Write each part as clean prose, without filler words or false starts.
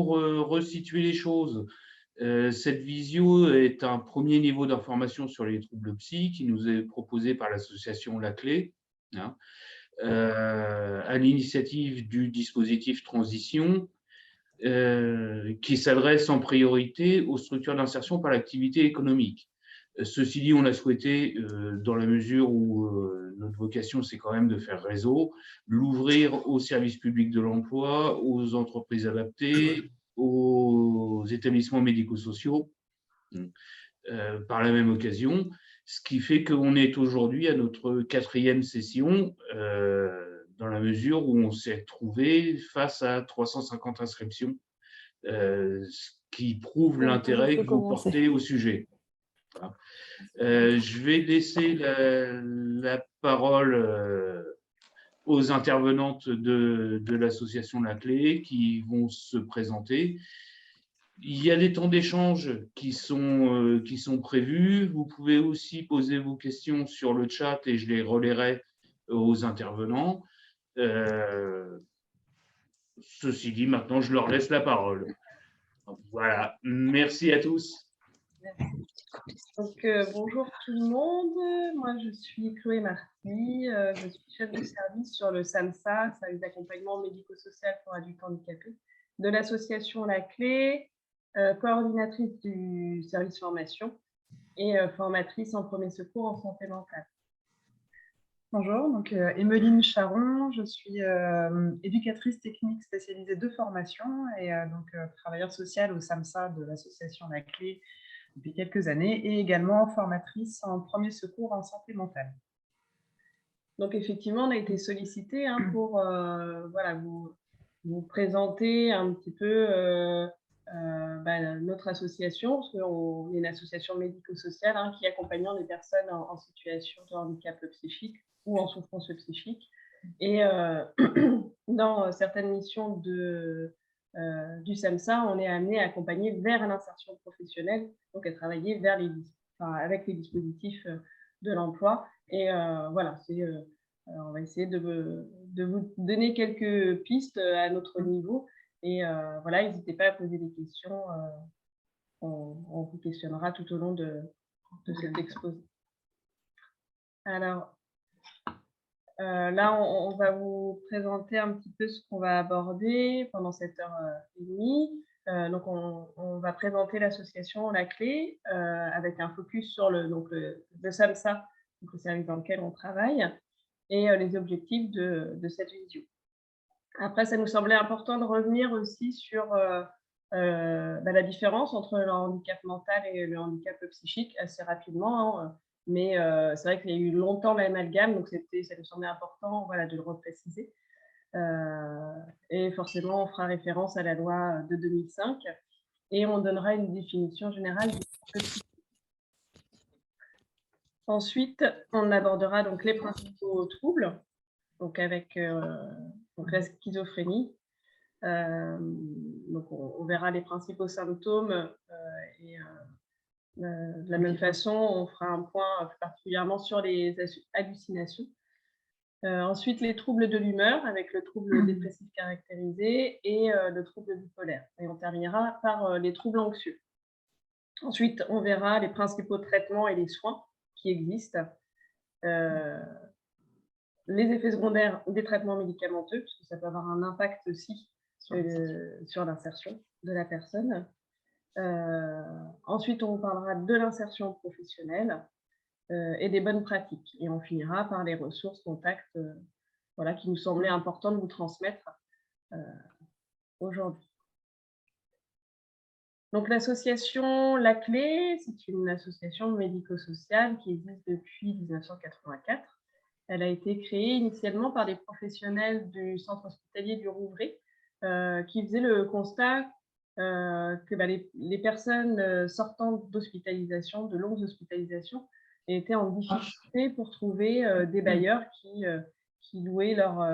Resituer les choses, cette visio est un premier niveau d'information sur les troubles psy qui nous est proposé par l'association La Clé, hein, à l'initiative du dispositif Transition, qui s'adresse en priorité aux structures d'insertion par l'activité économique. Ceci dit, on a souhaité, dans la mesure où notre vocation, c'est quand même de faire réseau, l'ouvrir aux services publics de l'emploi, aux entreprises adaptées, aux établissements médico-sociaux, par la même occasion, ce qui fait qu'on est aujourd'hui à notre 4e session, dans la mesure où on s'est trouvé face à 350 inscriptions, ce qui prouve l'intérêt que vous portez au sujet. Voilà. Je vais laisser la parole aux intervenantes de l'association La Clé qui vont se présenter. Il y a des temps d'échange qui sont prévus. Vous pouvez aussi poser vos questions sur le chat et je les relayerai aux intervenants. Ceci dit, maintenant, je leur laisse la parole. Voilà, merci à tous. Donc, bonjour tout le monde, moi je suis Chloé Marty, je suis chef de service sur le SAMSA, service d'accompagnement médico-social pour adultes handicapés, de l'association La Clé, coordinatrice du service formation et formatrice en premier secours en santé mentale. Bonjour, donc Emeline Charon, je suis éducatrice technique spécialisée de formation et donc travailleuse sociale au SAMSA de l'association La Clé depuis quelques années et également formatrice en premier secours en santé mentale. Donc effectivement, on a été sollicité pour voilà, vous présenter un petit peu notre association, parce qu'on est une association médico-sociale qui accompagne les personnes en situation de handicap psychique ou en souffrance psychique. Et dans certaines missions du SAMSA, on est amené à accompagner vers l'insertion professionnelle, donc à travailler avec les dispositifs de l'emploi. Et voilà, on va essayer de vous donner quelques pistes à notre niveau. Et voilà, n'hésitez pas à poser des questions. On vous questionnera tout au long de cet exposé. Alors, là, on va vous présenter un petit peu ce qu'on va aborder pendant cette heure et demie. Donc, on va présenter l'association La Clé avec un focus sur le SAMSA, donc le service dans lequel on travaille, et les objectifs de cette visio. Après, ça nous semblait important de revenir aussi sur la différence entre le handicap mental et le handicap psychique assez rapidement. Mais c'est vrai qu'il y a eu longtemps l'amalgame, donc ça nous semblait important de le repréciser. Et forcément, on fera référence à la loi de 2005 et on donnera une définition générale du psychique. Ensuite, on abordera donc les principaux troubles, donc avec la schizophrénie. Donc on verra les principaux symptômes et de la même façon, on fera un point particulièrement sur les hallucinations. Ensuite, les troubles de l'humeur avec le trouble dépressif caractérisé et le trouble bipolaire. Et on terminera par les troubles anxieux. Ensuite, on verra les principaux traitements et les soins qui existent. Les effets secondaires des traitements médicamenteux, parce que ça peut avoir un impact aussi sur l'insertion de la personne. Ensuite, on parlera de l'insertion professionnelle et des bonnes pratiques. Et on finira par les ressources, contacts, qui nous semblaient importants de vous transmettre aujourd'hui. Donc, l'association La Clé, c'est une association médico-sociale qui existe depuis 1984. Elle a été créée initialement par des professionnels du centre hospitalier du Rouvray qui faisaient le constat que les personnes sortant d'hospitalisation, de longues hospitalisations, étaient en difficulté pour trouver des bailleurs qui leur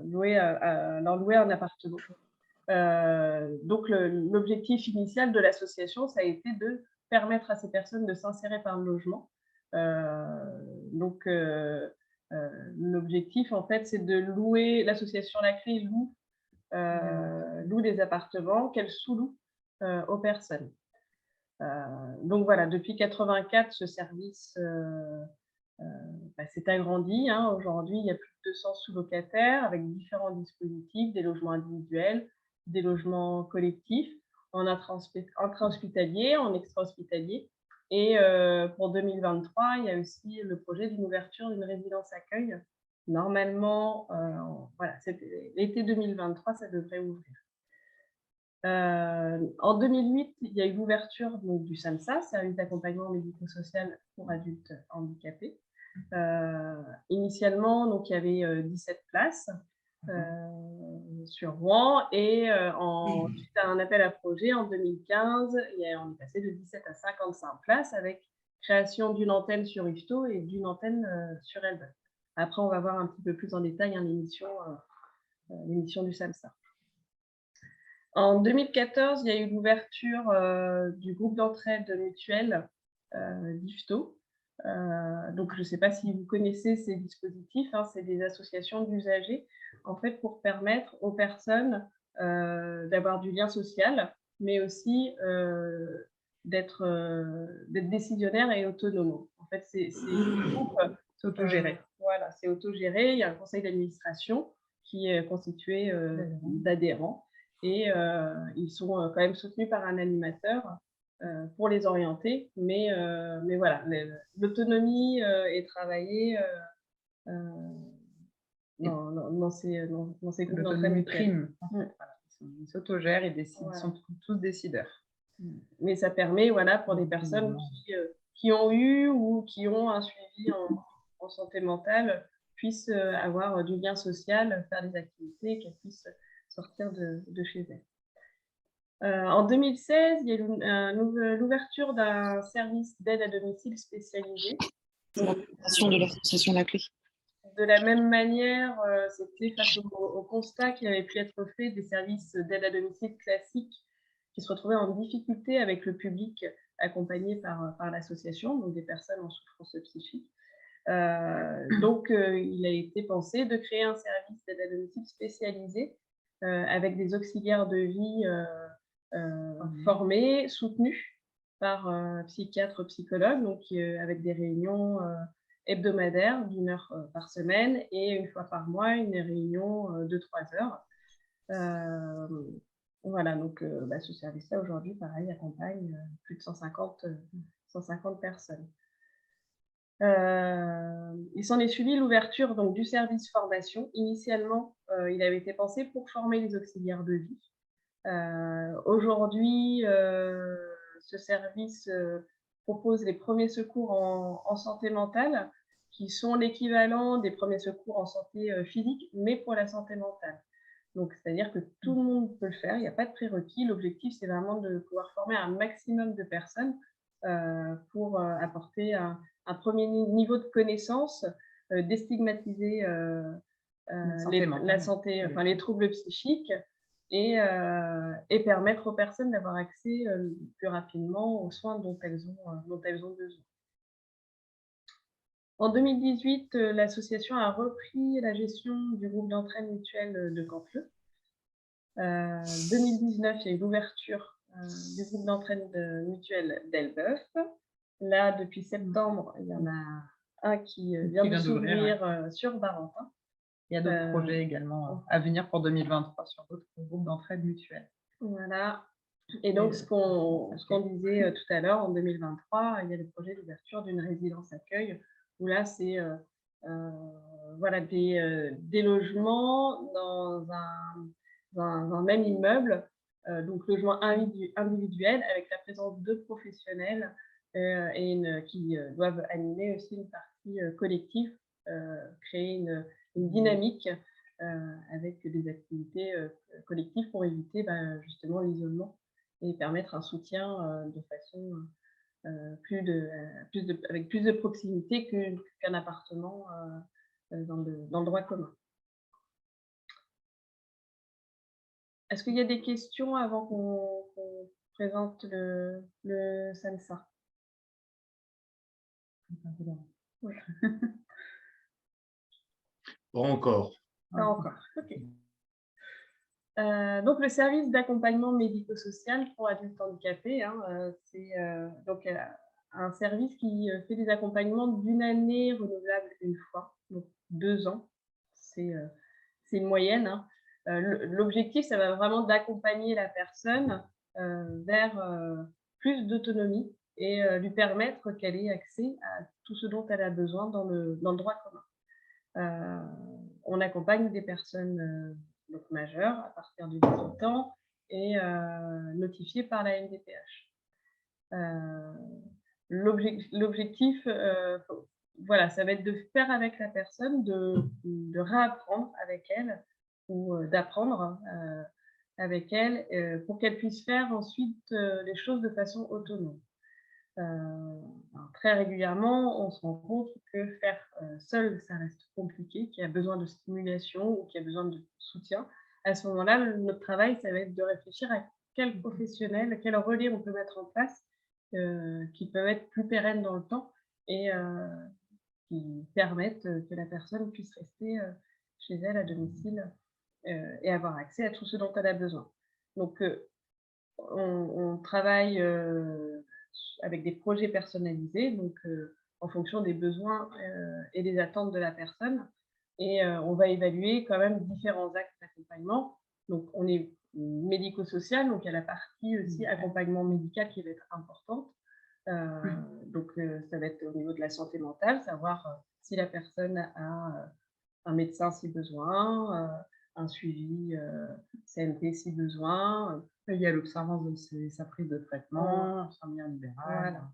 louaient un appartement. Donc, l'objectif initial de l'association, ça a été de permettre à ces personnes de s'insérer par le logement. L'objectif, en fait, c'est de louer, l'association La Clé loue louent des appartements qu'elles sous-louent aux personnes. Donc voilà, depuis 1984, ce service s'est agrandi. Aujourd'hui, il y a plus de 200 sous-locataires avec différents dispositifs, des logements individuels, des logements collectifs, en intra-hospitalier, en extra-hospitalier. Et pour 2023, il y a aussi le projet d'une ouverture d'une résidence accueil. Normalement, l'été 2023, ça devrait ouvrir. En 2008, il y a eu l'ouverture du SAMSA, service d'accompagnement médico-social pour adultes handicapés. Initialement, donc, il y avait 17 places sur Rouen et suite à un appel à projet en 2015, on est passé de 17 à 55 places avec création d'une antenne sur Yvetot et d'une antenne sur Elbeuf. Après, on va voir un petit peu plus en détail l'émission du SAMSA. En 2014, il y a eu l'ouverture du groupe d'entraide mutuelle d'Yvetot. Donc, je ne sais pas si vous connaissez ces dispositifs, c'est des associations d'usagers, en fait, pour permettre aux personnes d'avoir du lien social, mais aussi d'être décisionnaires et autonomes. En fait, c'est autogéré. Voilà, c'est autogéré. Il y a un conseil d'administration qui est constitué d'adhérents. Et ils sont quand même soutenus par un animateur pour les orienter, mais voilà, l'autonomie est travaillée dans ces groupes d'entraide prime. Voilà. Ils s'autogèrent, ils décident, ils sont tous décideurs. Mais ça permet, pour des personnes qui ont eu ou qui ont un suivi en santé mentale, puissent avoir du lien social, faire des activités, qu'elles puissent sortir de chez elles. En 2016, il y a eu l'ouverture d'un service d'aide à domicile spécialisé. La création de l'association La Clé. De la même manière, c'était face au constat qui avait pu être fait des services d'aide à domicile classiques qui se retrouvaient en difficulté avec le public accompagné par l'association, donc des personnes en souffrance psychique. Donc, il a été pensé de créer un service d'aide à domicile spécialisé avec des auxiliaires de vie formés, soutenus par psychiatres, psychologues, donc avec des réunions hebdomadaires d'1 heure par semaine et une fois par mois, une réunion de 3 heures. Voilà, donc ce service-là, aujourd'hui, pareil, accompagne plus de 150 personnes. Il s'en est suivi l'ouverture du service formation. Initialement, il avait été pensé pour former les auxiliaires de vie. Aujourd'hui, ce service propose les premiers secours en santé mentale, qui sont l'équivalent des premiers secours en santé physique, mais pour la santé mentale. Donc, c'est-à-dire que tout le monde peut le faire, il n'y a pas de prérequis. L'objectif, c'est vraiment de pouvoir former un maximum de personnes pour apporter un premier niveau de connaissance, déstigmatiser la santé, les troubles psychiques et permettre aux personnes d'avoir accès plus rapidement aux soins dont elles ont besoin. En 2018, l'association a repris la gestion du groupe d'entraide mutuelle de Canteleu. 2019, il y a eu l'ouverture du groupe d'entraide mutuelle d'Elbeuf. Là, depuis septembre, il y en a un qui vient de s'ouvrir sur Barentin. Il y a d'autres projets également à venir pour 2023 sur d'autres groupes d'entraide mutuelle. Voilà. Et donc, ce qu'on disait tout à l'heure, en 2023, il y a le projet d'ouverture d'une résidence accueil, où là, c'est des logements dans un même immeuble, donc logement individuel, avec la présence de professionnels qui doivent animer aussi une partie collective, créer une dynamique avec des activités collectives pour éviter justement l'isolement et permettre un soutien de façon avec plus de proximité qu'un appartement dans le droit commun. Est-ce qu'il y a des questions avant qu'on présente le SAMSA? Pas encore. Pas encore, ok. Donc, le service d'accompagnement médico-social pour adultes handicapés, hein, c'est donc un service qui fait des accompagnements d'1 année renouvelable une fois, donc 2 ans. C'est une moyenne, hein. L'objectif, ça va vraiment d'accompagner la personne vers plus d'autonomie et lui permettre qu'elle ait accès à tout ce dont elle a besoin dans le droit commun. On accompagne des personnes donc majeures à partir de 18 ans et notifiées par la MDPH. L'objectif, voilà, ça va être de faire avec la personne, de réapprendre avec elle ou d'apprendre avec elle pour qu'elle puisse faire ensuite les choses de façon autonome. Très régulièrement, on se rend compte que faire seul, ça reste compliqué, qu'il y a besoin de stimulation ou qu'il y a besoin de soutien. À ce moment-là, notre travail, ça va être de réfléchir à quel professionnel, quel relais on peut mettre en place qui peuvent être plus pérennes dans le temps et qui permettent que la personne puisse rester chez elle à domicile et avoir accès à tout ce dont elle a besoin. Donc, on travaille avec des projets personnalisés, donc en fonction des besoins et des attentes de la personne. Et on va évaluer quand même différents axes d'accompagnement. Donc, on est médico-social, donc il y a la partie aussi accompagnement médical qui va être importante. Donc, ça va être au niveau de la santé mentale, savoir si la personne a un médecin si besoin, un suivi CMP si besoin. Il y a l'observance de sa prise de traitement, infirmière libérale. Voilà.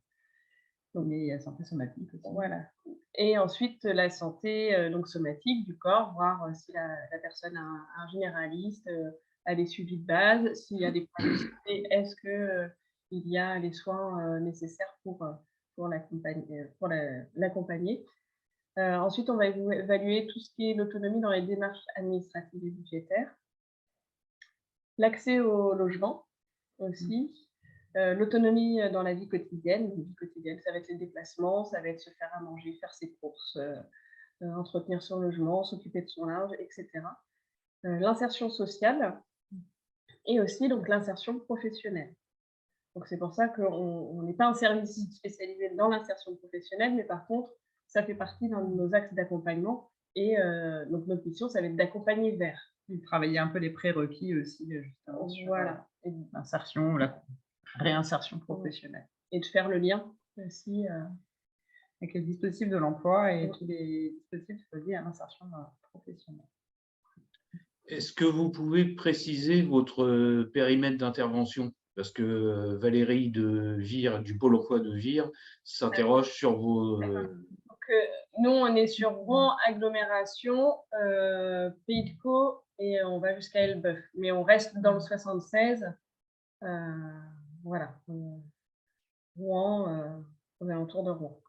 Donc, il y a la santé somatique aussi. Voilà. Et ensuite, la santé donc somatique du corps, voir si la personne a un généraliste, a des suivis de base, s'il y a des problèmes de santé, est-ce qu'il y a les soins nécessaires pour l'accompagner. Ensuite, on va évaluer tout ce qui est l'autonomie dans les démarches administratives et budgétaires, l'accès au logement aussi, l'autonomie dans la vie quotidienne. Ça va être les déplacements, ça va être se faire à manger, faire ses courses, entretenir son logement, s'occuper de son linge, etc. L'insertion sociale et aussi donc l'insertion professionnelle. Donc c'est pour ça qu'on n'est pas un service spécialisé dans l'insertion professionnelle, mais par contre, ça fait partie de nos axes d'accompagnement. Et donc notre mission, ça va être d'accompagner vers. Travailler un peu les prérequis aussi, justement, sur voilà. l'insertion ou la réinsertion professionnelle. Et de faire le lien aussi avec les dispositifs de l'emploi et tous les dispositifs liés à l'insertion professionnelle. Est-ce que vous pouvez préciser votre périmètre d'intervention? Parce que Valérie de Vire, du Pôle emploi de Vire, s'interroge sur vos… Donc, nous, on est sur Rouen, agglomération, Pays de Caux, et on va jusqu'à Elbeuf. Mais on reste dans le 76. Voilà. Rouen, aux alentours de Rouen.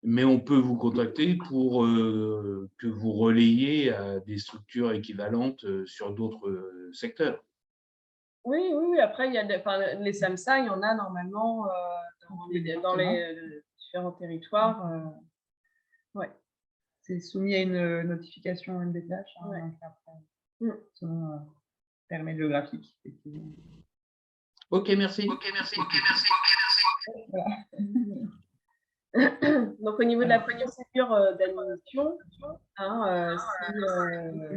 Mais on peut vous contacter pour que vous relayiez à des structures équivalentes sur d'autres secteurs. Oui. Après, il y a les SAMSA, il y en a normalement dans les différents territoires. Ouais. C'est soumis à une notification MDPH. Ouais. Donc après, selon périmètre géographique. Ok, merci. Voilà. Donc, au niveau de la procédure d'admission,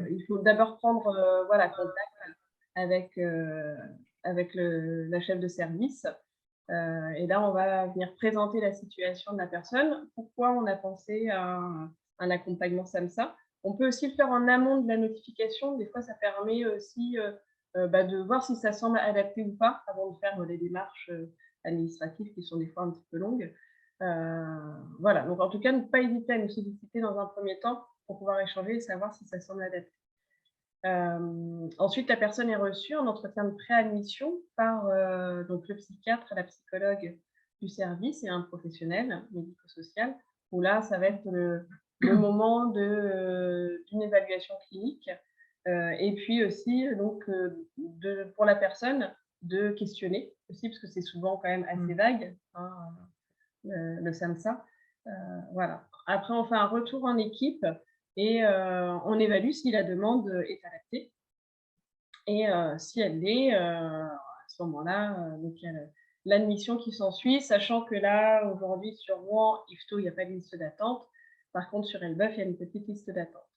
il faut d'abord prendre contact avec la chef de service. Et là, on va venir présenter la situation de la personne, pourquoi on a pensé à un accompagnement SAMSA. On peut aussi le faire en amont de la notification. Des fois, ça permet aussi de voir si ça semble adapté ou pas avant de faire les démarches administratives qui sont des fois un petit peu longues. Voilà, donc en tout cas, ne pas hésiter à nous solliciter dans un premier temps pour pouvoir échanger et savoir si ça semble adapté. Ensuite, la personne est reçue en entretien de préadmission par donc le psychiatre, la psychologue du service et un professionnel médico-social, où là, ça va être le moment d'une évaluation clinique et puis aussi donc, pour la personne de questionner aussi, parce que c'est souvent quand même assez vague, le SAMSA. Voilà. Après, on fait un retour en équipe et on évalue si la demande est adaptée. Et si elle l'est, à ce moment-là, donc il y a l'admission qui s'ensuit, sachant que là, aujourd'hui, sur Rouen, Yvetot, il n'y a pas de liste d'attente. Par contre, sur Elbeuf, il y a une petite liste d'attente.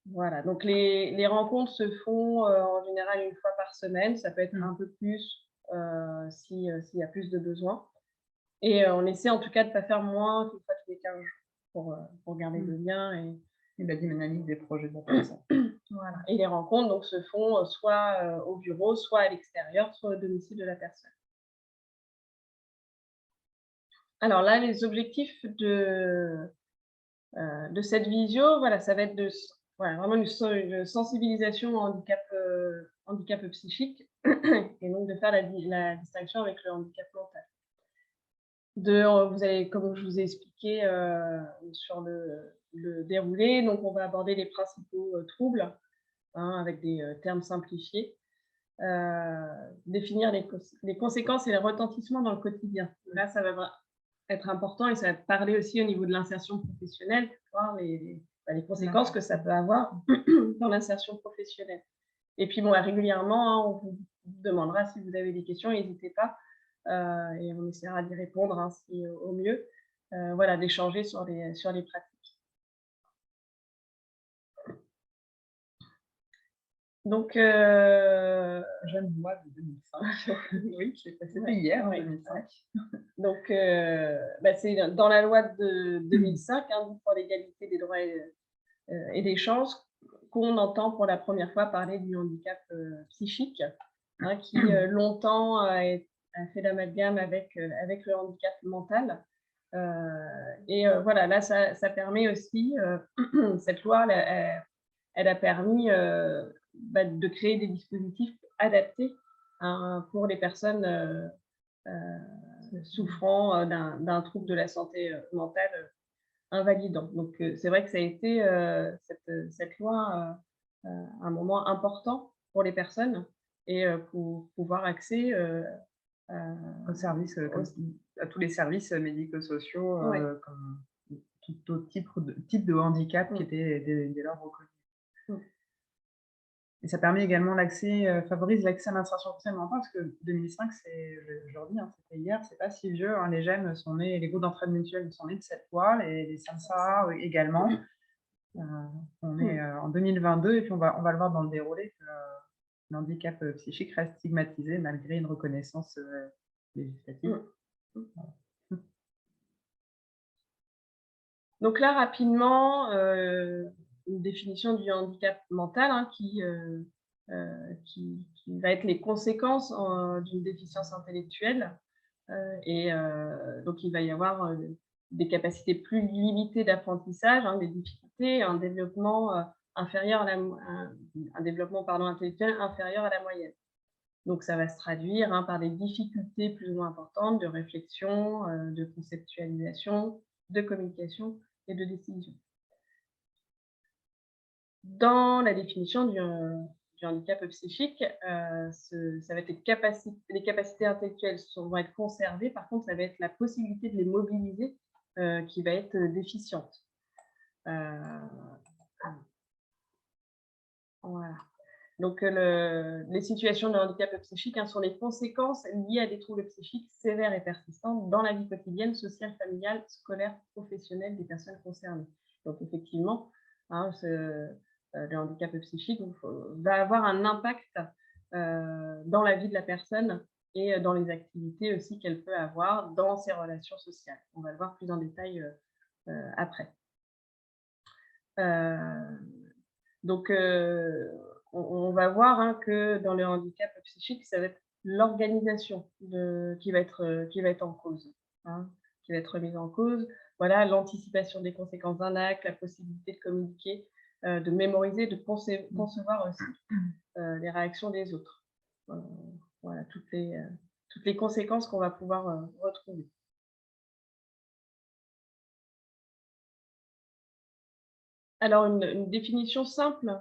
Voilà, donc les rencontres se font en général une fois par semaine. Ça peut être un peu plus s'il y a plus de besoins. Et on essaie en tout cas de ne pas faire moins qu'une fois tous les 15 jours pour garder le lien Et la dynamique des projets de la personne. Voilà. Et les rencontres donc, se font soit au bureau, soit à l'extérieur, soit au domicile de la personne. Alors là, les objectifs de cette visio, voilà, ça va être vraiment une sensibilisation au handicap psychique et donc de faire la distinction avec le handicap mental. Vous allez, comme je vous ai expliqué sur le déroulé, donc on va aborder les principaux troubles avec des termes simplifiés, définir les conséquences et les retentissements dans le quotidien. Là, ça va être important et ça va parler aussi au niveau de l'insertion professionnelle, pour voir les conséquences que ça peut avoir dans l'insertion professionnelle. Et puis, bon, régulièrement, on vous demandera si vous avez des questions, n'hésitez pas, et on essaiera d'y répondre au mieux, voilà, d'échanger sur les pratiques. Donc, Jeune loi de 2005. oui, je l'ai passé C'était hier, en oui. 2005. Donc, c'est dans la loi de 2005 pour l'égalité des droits et des chances qu'on entend pour la première fois parler du handicap psychique, qui longtemps a fait l'amalgame avec le handicap mental. Et voilà, là, ça permet aussi, cette loi, elle a permis de créer des dispositifs adaptés pour les personnes souffrant d'un trouble de la santé mentale invalidant. Donc, c'est vrai que ça a été cette loi un moment important pour les personnes et pour pouvoir accès Au service, à tous les services médico-sociaux, Ouais. comme tout autre type de handicap qui était dès lors reconnu. Et ça permet également favorise l'accès à l'insertion sociale mentale, parce que 2005, je leur dis, c'était hier, c'est pas si vieux. Les GEM sont nés, les groupes d'entraide mutuelle sont nés de cette loi, les SAMSA également. On est en 2022, et puis on va le voir dans le déroulé que le handicap psychique reste stigmatisé malgré une reconnaissance législative. Donc là, rapidement, une définition du handicap mental qui va être les conséquences d'une déficience intellectuelle. Et donc, il va y avoir des capacités plus limitées d'apprentissage, des difficultés, un développement intellectuel inférieur à la moyenne. Donc, ça va se traduire par des difficultés plus ou moins importantes de réflexion, de conceptualisation, de communication et de décision. Dans la définition du handicap psychique, ça va être les capacités intellectuelles vont être conservées. Par contre, ça va être la possibilité de les mobiliser qui va être déficiente. Voilà. Donc, les situations de handicap psychique sont les conséquences liées à des troubles psychiques sévères et persistants dans la vie quotidienne, sociale, familiale, scolaire, professionnelle des personnes concernées. Donc, effectivement, le handicap psychique va avoir un impact dans la vie de la personne et dans les activités aussi qu'elle peut avoir dans ses relations sociales. On va le voir plus en détail après. Donc, on va voir que dans le handicap psychique, ça va être l'organisation qui va être en cause, qui va être remise en cause. Voilà, l'anticipation des conséquences d'un acte, la possibilité de communiquer, de mémoriser, de concevoir aussi les réactions des autres. Voilà, toutes les conséquences qu'on va pouvoir retrouver. Alors, une définition simple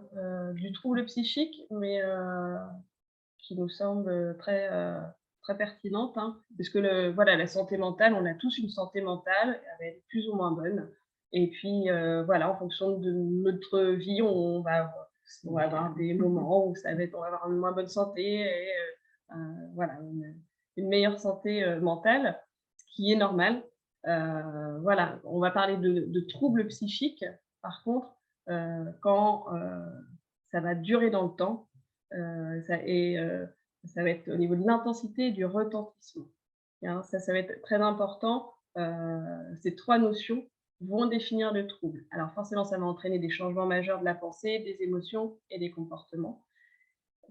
du trouble psychique, mais qui nous semble très pertinente, puisque la santé mentale, on a tous une santé mentale, elle est plus ou moins bonne. Et puis, en fonction de notre vie, on va On va avoir des moments où on va avoir une moins bonne santé et voilà, une meilleure santé mentale, ce qui est normal. Voilà, on va parler de troubles psychiques, par contre, quand ça va durer dans le temps, ça va être au niveau de l'intensité et du retentissement. Hein, ça va être très important. Ces 3 notions vont définir le trouble. Alors forcément, ça va entraîner des changements majeurs de la pensée, des émotions et des comportements.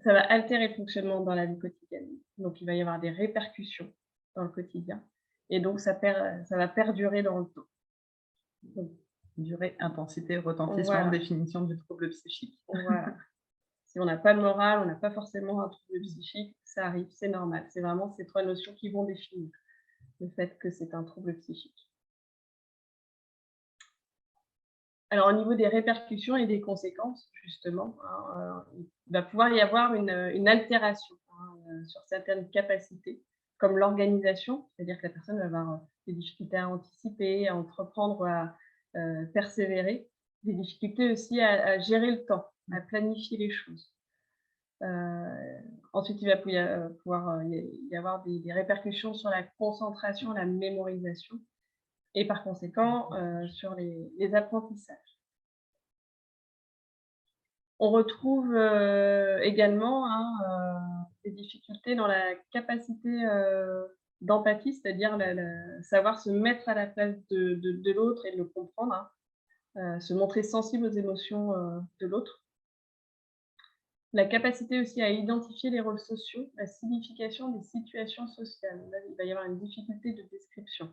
Ça va altérer le fonctionnement dans la vie quotidienne. Donc, il va y avoir des répercussions dans le quotidien. Et donc, ça va perdurer dans le temps. Donc, Durée, intensité, retentissement, voilà. définition du trouble psychique. Voilà. Si on n'a pas le moral, on n'a pas forcément un trouble psychique, ça arrive, c'est normal. C'est vraiment ces 3 notions qui vont définir le fait que c'est un trouble psychique. Alors, au niveau des répercussions et des conséquences, justement, hein, il va pouvoir y avoir une altération sur certaines capacités, comme l'organisation, c'est-à-dire que la personne va avoir des difficultés à anticiper, à entreprendre, à persévérer, des difficultés aussi à gérer le temps, à planifier les choses. Ensuite, il va pouvoir y avoir des répercussions sur la concentration, la mémorisation, et par conséquent, sur les apprentissages. On retrouve également des difficultés dans la capacité d'empathie, c'est-à-dire savoir se mettre à la place de l'autre et de le comprendre, se montrer sensible aux émotions de l'autre. La capacité aussi à identifier les rôles sociaux, la signification des situations sociales. Là, il va y avoir une difficulté de description.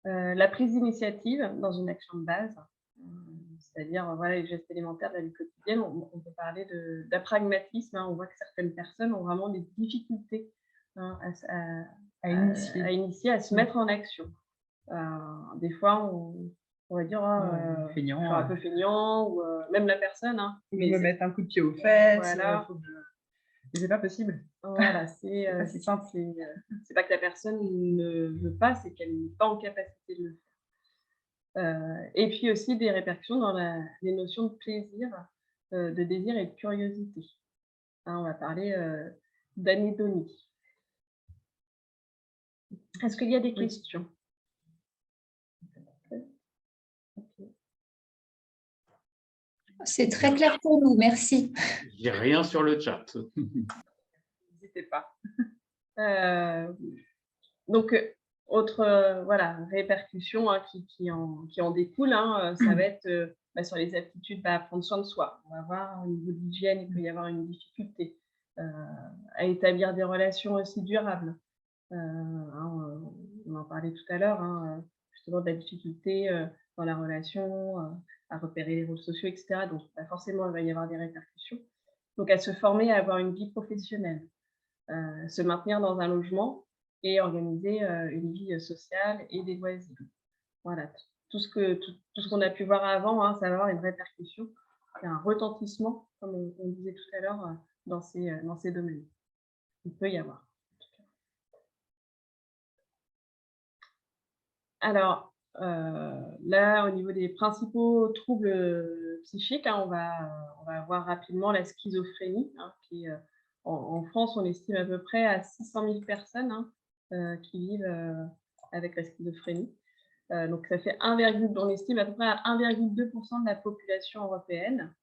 La prise d'initiative dans une action de base, c'est-à-dire voilà, les gestes élémentaires de la vie quotidienne. On peut parler d'apragmatisme. On voit que certaines personnes ont vraiment des difficultés à initier, à se mettre en action. Des fois, on va dire feignant, un peu feignant, ou même la personne. Mais me mettre un coup de pied aux fesses. Voilà. Mais c'est pas possible. Voilà, c'est pas si simple. C'est pas que la personne ne veut pas, c'est qu'elle n'est pas en capacité de le faire. Et puis aussi des répercussions dans les notions de plaisir, de désir et de curiosité. On va parler d'anédonie. Est-ce qu'il y a des questions? C'est très clair pour nous, merci. J'ai rien sur le chat. N'hésitez pas. Donc, autre répercussion qui en découle, ça va être sur les aptitudes à prendre soin de soi. On va voir au niveau de l'hygiène, il peut y avoir une difficulté à établir des relations aussi durables. On en parlait tout à l'heure, justement de la difficulté dans la relation, à repérer les rôles sociaux, etc. Donc, forcément, il va y avoir des répercussions. Donc, à se former, à avoir une vie professionnelle, se maintenir dans un logement et organiser une vie sociale et des loisirs. Voilà, tout ce qu'on a pu voir avant, ça va avoir une répercussion, un retentissement, comme on disait tout à l'heure, dans ces domaines. Il peut y avoir. Alors, là, au niveau des principaux troubles psychiques, on va voir rapidement la schizophrénie, qui est, en France, on estime à peu près à 600 000 personnes qui vivent avec la schizophrénie. Donc, ça fait on estime à peu près à 1,2% de la population européenne.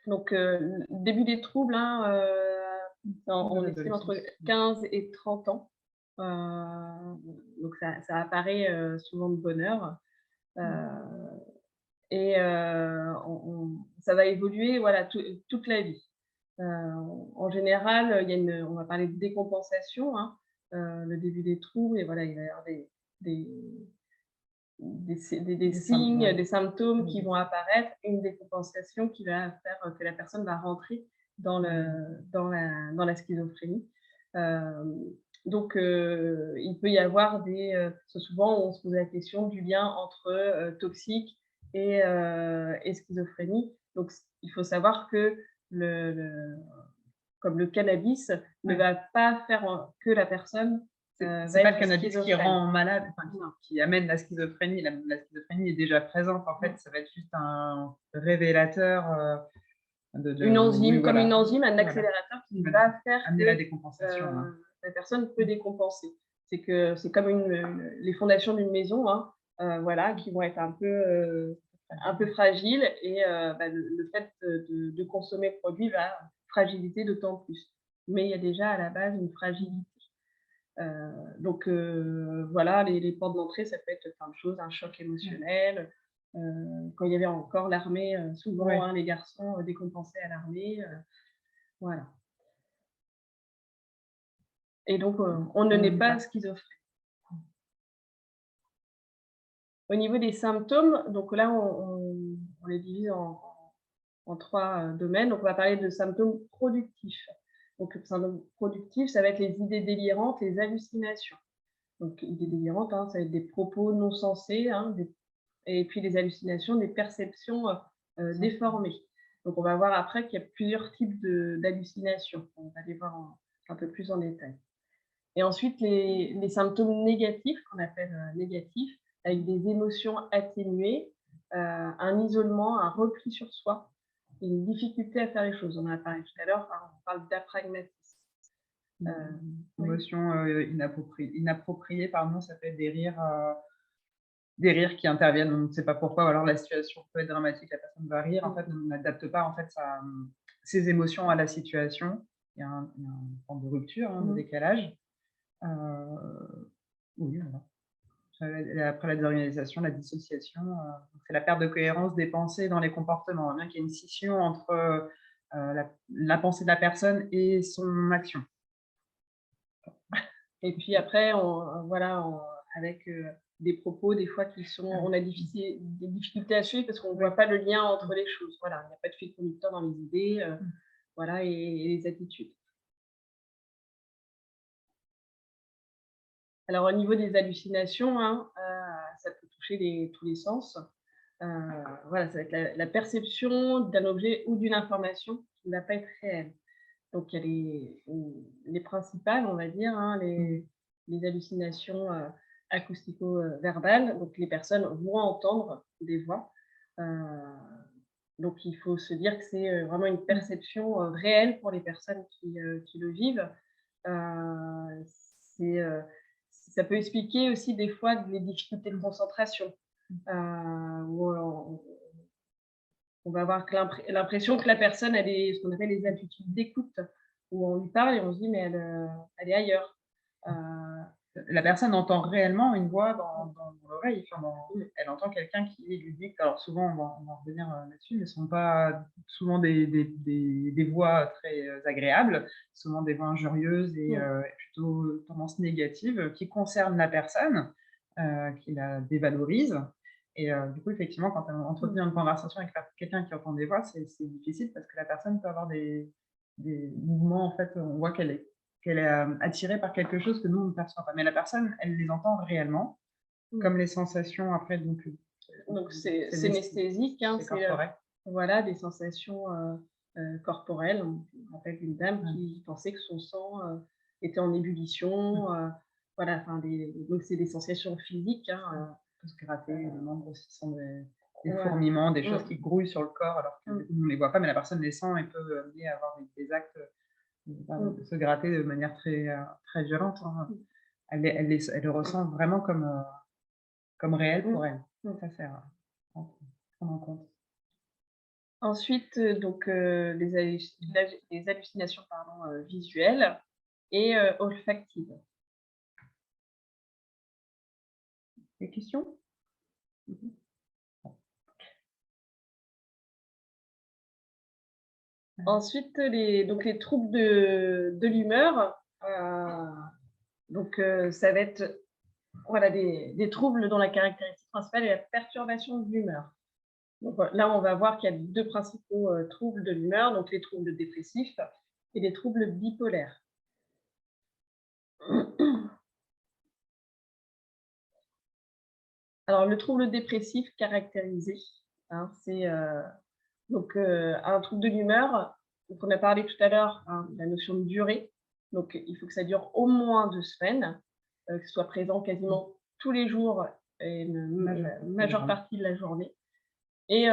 Donc, le début des troubles, on estime entre 15 et 30 ans. Donc, ça apparaît souvent de bonne heure. Et ça va évoluer toute la vie. En général, on va parler de décompensation, le début des troubles, et voilà, il va y avoir des signes, des symptômes qui vont apparaître, une décompensation qui va faire que la personne va rentrer dans la schizophrénie. Donc, il peut y avoir souvent, on se pose la question du lien entre toxique et schizophrénie. Donc, il faut savoir que comme le cannabis ne va pas faire que la personne C'est pas le être cannabis qui schizophrène. rend malade, enfin, Non. qui amène la schizophrénie. La schizophrénie est déjà présente, en fait, ça va être juste un révélateur Une enzyme, oui, comme voilà. une enzyme, un Voilà. accélérateur qui Voilà. va faire Amener que la décompensation. Hein. la personne peut décompenser. C'est que c'est comme les fondations d'une maison, hein, voilà, qui vont être un peu fragiles, et le fait de consommer le produit va fragiliser d'autant plus. Mais il y a déjà à la base une fragilité. Donc voilà, les portes d'entrée, ça peut être plein de choses, un choc émotionnel. Quand il y avait encore l'armée, souvent, Ouais. hein, les garçons décompensaient à l'armée. Voilà. Et donc, on ne naît pas schizophrène. Au niveau des symptômes, donc là, on les divise en 3 domaines. Donc, on va parler de symptômes productifs. Donc, les symptômes productifs, ça va être les idées délirantes, les hallucinations. Donc, idées délirantes, hein, ça va être des propos non sensés, hein, et puis les hallucinations, des perceptions déformées. Donc, on va voir après qu'il y a plusieurs types d'hallucinations. On va les voir un peu plus en détail. Et ensuite, les symptômes négatifs, qu'on appelle négatifs, avec des émotions atténuées, un isolement, un repli sur soi, et une difficulté à faire les choses. On en a parlé tout à l'heure, hein, on parle d'apragmatisme. Émotions inappropriées, pardon, ça peut être des rires qui interviennent, on ne sait pas pourquoi, ou alors la situation peut être dramatique, la personne va rire, en fait, on n'adapte pas en fait, ses émotions à la situation. Il y a une forme de rupture, de décalage. Oui, voilà. Après la désorganisation, la dissociation, c'est la perte de cohérence des pensées dans les comportements. On voit bien qu'il y a une scission entre la pensée de la personne et son action. Et puis après, avec des propos, des fois, on a des difficultés à suivre parce qu'on ne voit pas le lien entre les choses. Voilà, il n'y a pas de fil conducteur dans les idées, voilà, et les attitudes. Alors, au niveau des hallucinations, hein, ça peut toucher tous les sens. Voilà, ça va être la perception d'un objet ou d'une information qui ne va pas être réelle. Donc, il y a les principales, on va dire, hein, les hallucinations acoustico-verbales. Donc, les personnes vont entendre des voix. Donc, il faut se dire que c'est vraiment une perception réelle pour les personnes qui le vivent. Ça peut expliquer aussi des fois des difficultés de concentration. Où on va avoir l'impression que la personne a ce qu'on appelle les attitudes d'écoute, où on lui parle et on se dit mais elle est ailleurs. La personne entend réellement une voix dans l'oreille, elle entend quelqu'un qui lui dit, alors souvent on va revenir là-dessus, mais ce ne sont pas souvent des voix très agréables, souvent des voix injurieuses et plutôt tendance négative qui concernent la personne, qui la dévalorise. Et du coup, effectivement, quand on entretient une conversation avec quelqu'un qui entend des voix, c'est difficile parce que la personne peut avoir des mouvements, en fait, on voit qu'elle est attirée par quelque chose que nous, on ne perçoit pas. Mais la personne, elle les entend réellement, comme les sensations après. Donc c'est synesthésique, hein, c'est corporel. Voilà, des sensations corporelles. On rappelle une dame qui pensait que son sang était en ébullition. Voilà, donc c'est des sensations physiques. Hein, peut se gratter, les membres aussi sont des fourmillements, des choses qui grouillent sur le corps alors qu'on ne les voit pas, mais la personne les sent et peut amener à avoir des actes de se gratter de manière très, très violente. Hein. Elle le ressent vraiment comme réel pour elle. Ça, c'est à prendre en compte. Ensuite, donc, les hallucinations visuelles et olfactives. Des questions? Ensuite, les troubles de l'humeur. Ça va être des troubles dont la caractéristique principale est la perturbation de l'humeur. Donc là, on va voir qu'il y a 2 principaux troubles de l'humeur, donc les troubles dépressifs et les troubles bipolaires. Alors, le trouble dépressif caractérisé, hein, c'est un trouble de l'humeur. Donc, on a parlé tout à l'heure de la notion de durée. Donc, il faut que ça dure au moins 2 semaines. que ce soit présent quasiment tous les jours et la majeure partie de la journée. Et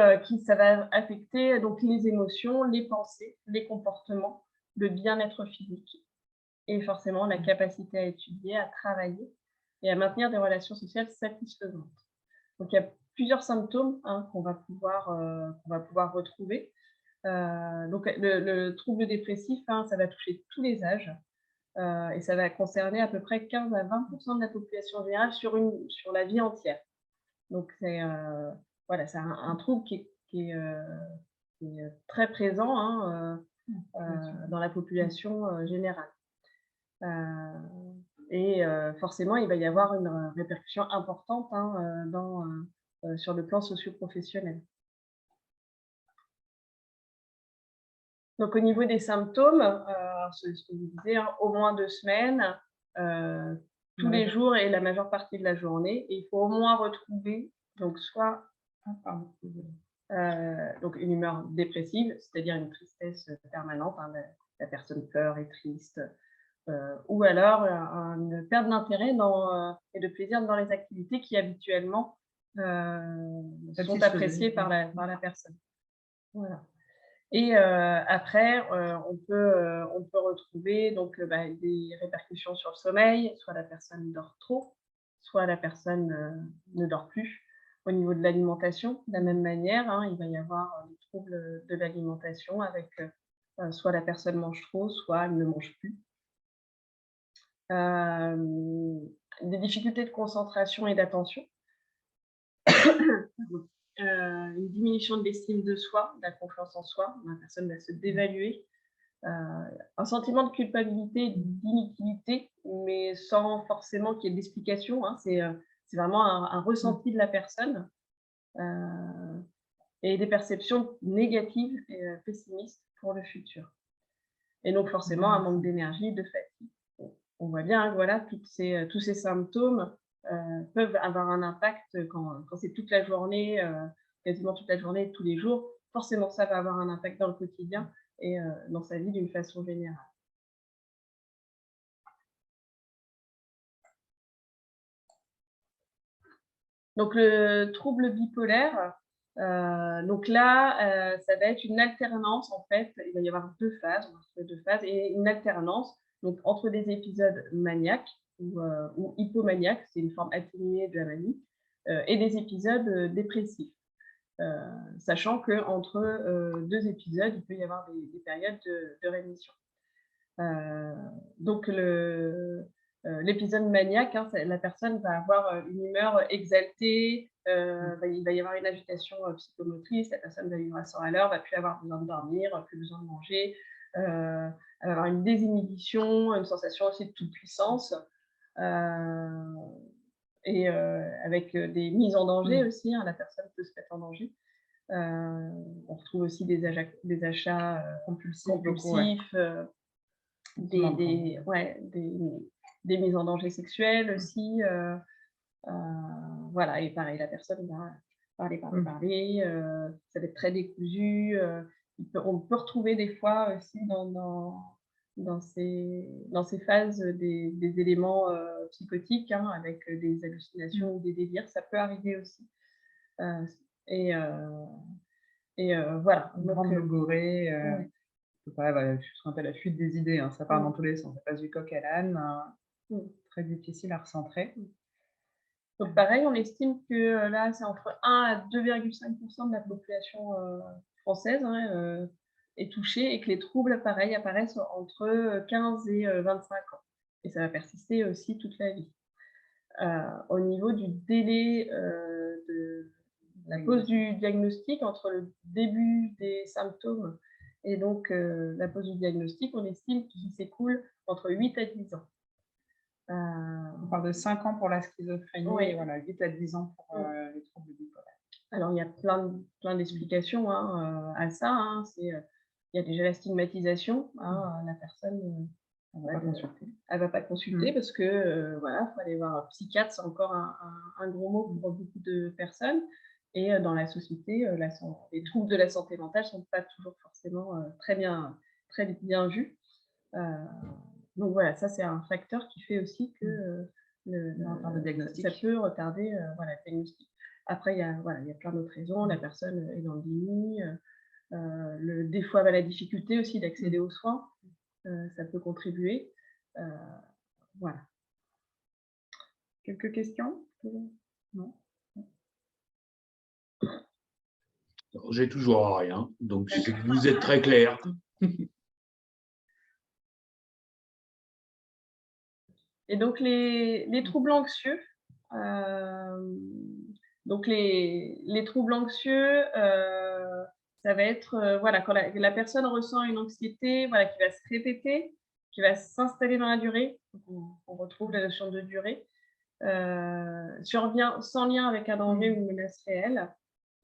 ça va affecter donc les émotions, les pensées, les comportements, le bien-être physique et forcément la capacité à étudier, à travailler et à maintenir des relations sociales satisfaisantes. Donc il y a plusieurs symptômes qu'on va pouvoir retrouver. Donc le trouble dépressif, ça va toucher tous les âges et ça va concerner à peu près 15 à 20% de la population générale sur la vie entière. Donc c'est voilà, c'est un trouble qui est très présent dans la population générale. Et forcément, il va y avoir une répercussion importante sur le plan socio-professionnel. Donc au niveau des symptômes, ce que vous disiez, au moins 2 semaines, tous les jours et la majeure partie de la journée. Et il faut au moins retrouver donc soit donc une humeur dépressive, c'est-à-dire une tristesse permanente, la personne pleure, est triste, ou alors une perte d'intérêt et de plaisir dans les activités qui habituellement sont appréciées par la personne. Voilà. Et après, on peut retrouver donc, des répercussions sur le sommeil, soit la personne dort trop, soit la personne ne dort plus. Au niveau de l'alimentation, de la même manière, il va y avoir des troubles de l'alimentation avec soit la personne mange trop, soit elle ne mange plus. Des difficultés de concentration et d'attention. Une diminution de l'estime de soi, de la confiance en soi, la personne va se dévaluer. Un sentiment de culpabilité, d'inutilité, mais sans forcément qu'il y ait d'explication. C'est vraiment un ressenti de la personne et des perceptions négatives et pessimistes pour le futur. Et donc forcément un manque d'énergie, de fatigue. On voit bien que voilà, tous ces symptômes peuvent avoir un impact quand c'est toute la journée, quasiment toute la journée, tous les jours. Forcément, ça va avoir un impact dans le quotidien et dans sa vie d'une façon générale. Donc le trouble bipolaire, donc là, ça va être une alternance en fait. Il va y avoir 2 phases, et une alternance donc entre des épisodes maniaques ou hypomaniaques, c'est une forme atténuée de la manie, et des épisodes dépressifs. Sachant qu'entre 2 épisodes, il peut y avoir des périodes de rémission. Donc l'épisode maniaque, la personne va avoir une humeur exaltée, il va y avoir une agitation psychomotrice, la personne va vivre à 100 à l'heure, va plus avoir besoin de dormir, plus besoin de manger, elle va avoir une désinhibition, une sensation aussi de toute puissance, et avec des mises en danger aussi, la personne peut se mettre en danger. On retrouve aussi des achats compulsifs, des mises en danger sexuelles aussi. Voilà, et pareil, la personne va parler, ça va être très décousu. On peut retrouver des fois aussi dans ces phases des éléments psychotiques, avec des hallucinations ou des délires, ça peut arriver aussi. Voilà. Une grande logorée. Ce qu'on appelle la fuite des idées, ça part dans tous les sens, ça passe du coq à l'âne, très difficile à recentrer. Donc pareil, on estime que là, c'est entre 1 à 2,5% de la population française est touchée et que les troubles, pareil, apparaissent entre 15 et 25 ans. Et ça va persister aussi toute la vie. Au niveau du délai de la pose du diagnostic, entre le début des symptômes et donc la pose du diagnostic, on estime qu'il s'écoule entre 8 à 10 ans. On parle de 5 ans pour la schizophrénie, oui. Et voilà, 8 à 10 ans pour les troubles bipolaires. Alors, il y a plein d'explications à ça. Il y a déjà la stigmatisation. La personne elle va pas consulter parce que voilà, faut aller voir un psychiatre, c'est encore un gros mot pour beaucoup de personnes. Et dans la société, les troubles de la santé mentale ne sont pas toujours forcément très bien vus. Donc voilà, ça c'est un facteur qui fait aussi que En termes de diagnostic. Ça peut retarder voilà, le diagnostic. Après, il y a plein d'autres raisons. La personne est dans le déni, des fois, la difficulté aussi d'accéder aux soins, ça peut contribuer. Voilà. Quelques questions? Non. J'ai toujours rien, donc je sais que vous êtes très clair. Et donc, les troubles anxieux, donc les troubles anxieux, ça va être voilà, quand la personne ressent une anxiété voilà, qui va se répéter, qui va s'installer dans la durée, donc on retrouve la notion de durée, survient sans lien avec un danger ou une menace réelle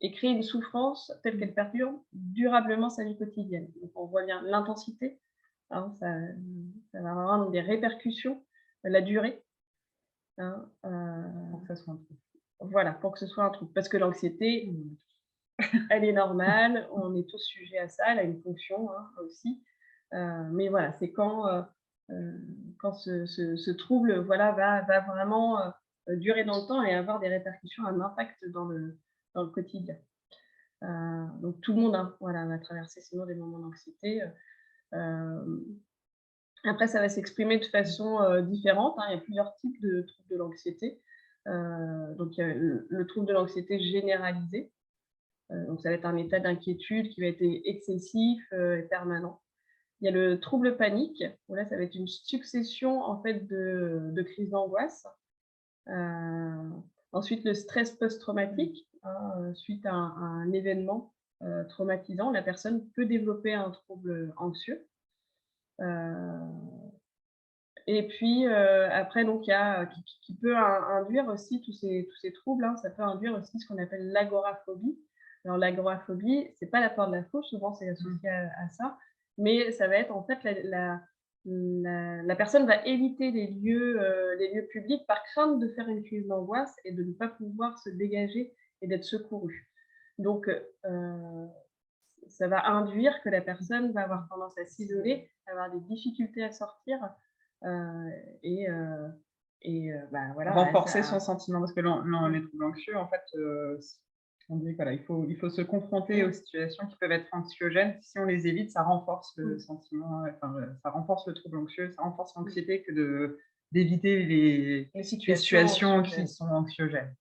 et crée une souffrance telle qu'elle perdure durablement sa vie quotidienne. Donc on voit bien l'intensité, hein, ça va avoir des répercussions, la durée, hein, Pour que ça soit un trouble. voilà, pour que ce soit un trouble. Parce que l'anxiété, elle est normale, on est tous sujets à ça, elle a une fonction hein, aussi. Mais voilà, c'est quand ce trouble voilà, va vraiment durer dans le temps et avoir des répercussions, un impact dans le quotidien. Donc tout le monde voilà, va traverser sinon des moments d'anxiété. Après, ça va s'exprimer de façon différente. Hein. Il y a plusieurs types de troubles de l'anxiété. Donc il y a le trouble de l'anxiété généralisé. Donc ça va être un état d'inquiétude qui va être excessif et permanent. Il y a le trouble panique, où là, ça va être une succession en fait, de crises d'angoisse. Ensuite, le stress post-traumatique, hein, suite à un événement traumatisant, la personne peut développer un trouble anxieux. Et puis, après, donc, il y a qui peut induire aussi tous ces troubles, hein, ça peut induire aussi ce qu'on appelle l'agoraphobie. Alors, l'agoraphobie, ce n'est pas la peur de la foule, souvent c'est associé à ça, mais ça va être en fait la personne va éviter les lieux publics par crainte de faire une crise d'angoisse et de ne pas pouvoir se dégager et d'être secourue. Donc, ça va induire que la personne va avoir tendance à s'isoler, avoir des difficultés à sortir voilà, renforcer son sentiment, parce que les troubles anxieux, en fait, on dit voilà, il faut se confronter aux situations qui peuvent être anxiogènes. Si on les évite, ça renforce le sentiment, ça renforce le trouble anxieux, ça renforce l'anxiété que d'éviter les situations qui sont anxiogènes.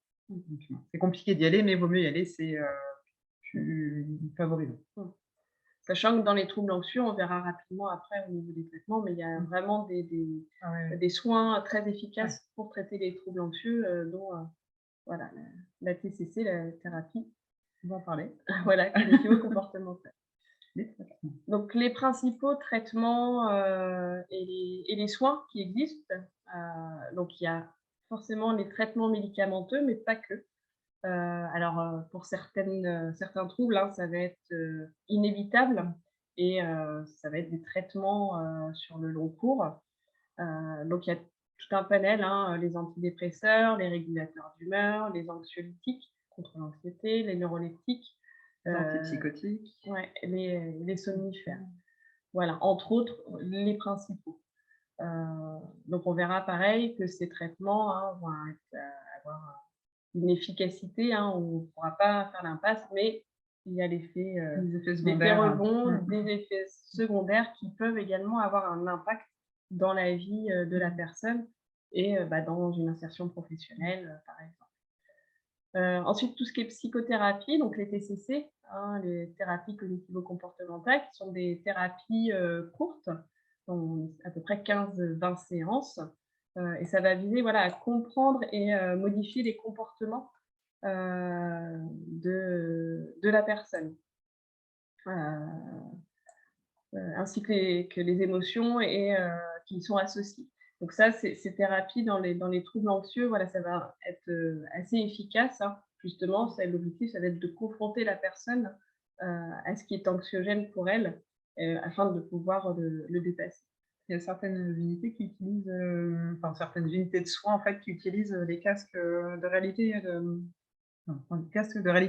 C'est compliqué d'y aller, mais il vaut mieux y aller, c'est plus favorisant. Sachant que dans les troubles anxieux, on verra rapidement après au niveau des traitements, mais il y a vraiment des soins très efficaces pour traiter les troubles anxieux, dont voilà, la TCC, la thérapie, on va en parler. Voilà, cognitivo-comportementale. Donc les principaux traitements et les soins qui existent, donc il y a forcément les traitements médicamenteux, mais pas que. Alors, pour certains troubles, hein, ça va être inévitable et ça va être des traitements sur le long cours. Donc, il y a tout un panel, hein, les antidépresseurs, les régulateurs d'humeur, les anxiolytiques contre l'anxiété, les neuroleptiques, les antipsychotiques, les somnifères. Voilà, entre autres, les principaux. Donc, on verra pareil que ces traitements hein, vont avoir une efficacité, hein, on ne pourra pas faire l'impasse, mais il y a l'effet rebonds, des effets secondaires qui peuvent également avoir un impact dans la vie de la personne et dans une insertion professionnelle, par exemple. Ensuite, tout ce qui est psychothérapie, donc les TCC, hein, les thérapies cognitivo-comportementales, qui sont des thérapies courtes, donc à peu près 15-20 séances, et ça va viser voilà, à comprendre et modifier les comportements de la personne, ainsi que les émotions qui y sont associées. Donc ça, ces thérapies dans les troubles anxieux, voilà, ça va être assez efficace. Hein. Justement, l'objectif, ça va être de confronter la personne à ce qui est anxiogène pour elle, afin de pouvoir le dépasser. Il y a certaines unités qui utilisent, certaines unités de soins en fait, qui utilisent les casques de réalité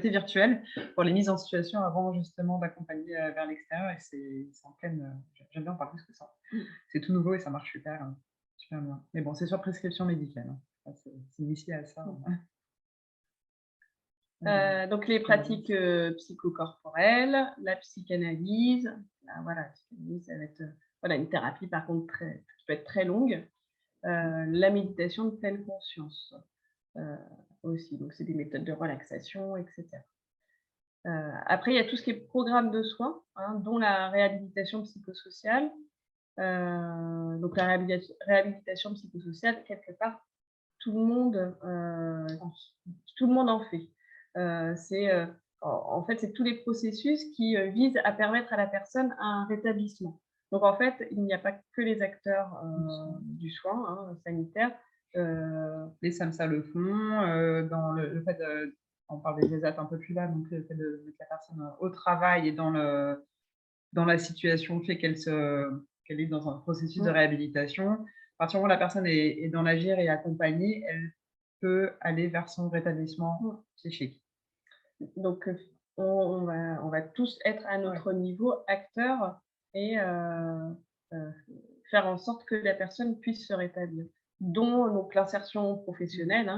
virtuelle pour les mises en situation avant justement d'accompagner vers l'extérieur, et c'est en pleine. J'aime bien en parler parce que c'est tout nouveau et ça marche super bien. Mais bon, c'est sur prescription médicale. s'initier à ça. Donc, les pratiques psychocorporelles, la psychanalyse. Là, voilà, ça va être une thérapie, par contre, qui peut être très longue. La méditation de pleine conscience aussi. Donc, c'est des méthodes de relaxation, etc. Après, il y a tout ce qui est programme de soins, dont la réhabilitation psychosociale. Donc, la réhabilitation psychosociale, quelque part, tout le monde en fait. En fait, c'est tous les processus qui visent à permettre à la personne un rétablissement. Donc, en fait, il n'y a pas que les acteurs du soin sanitaire. Les SAMSA le font, dans le fait de, on parle des ESAT un peu plus bas, donc le fait de mettre la personne au travail et dans la situation fait qu'elle est dans un processus de réhabilitation. À partir du moment où la personne est dans l'agir et accompagnée, elle peut aller vers son rétablissement psychique. Donc, on va tous être à notre niveau acteurs et faire en sorte que la personne puisse se rétablir, dont donc l'insertion professionnelle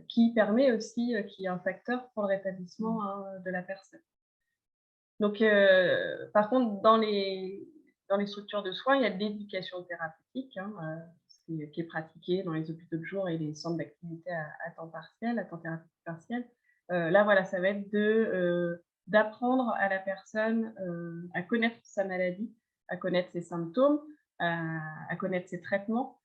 qui permet aussi qu'il y ait un facteur pour le rétablissement de la personne. Donc, par contre, dans les structures de soins, il y a de l'éducation thérapeutique qui est pratiquée dans les hôpitaux de jour et les centres d'activité à temps partiel, à temps thérapeutique partiel. Là, voilà, ça va être d'apprendre à la personne à connaître sa maladie, à connaître ses symptômes, à connaître ses traitements,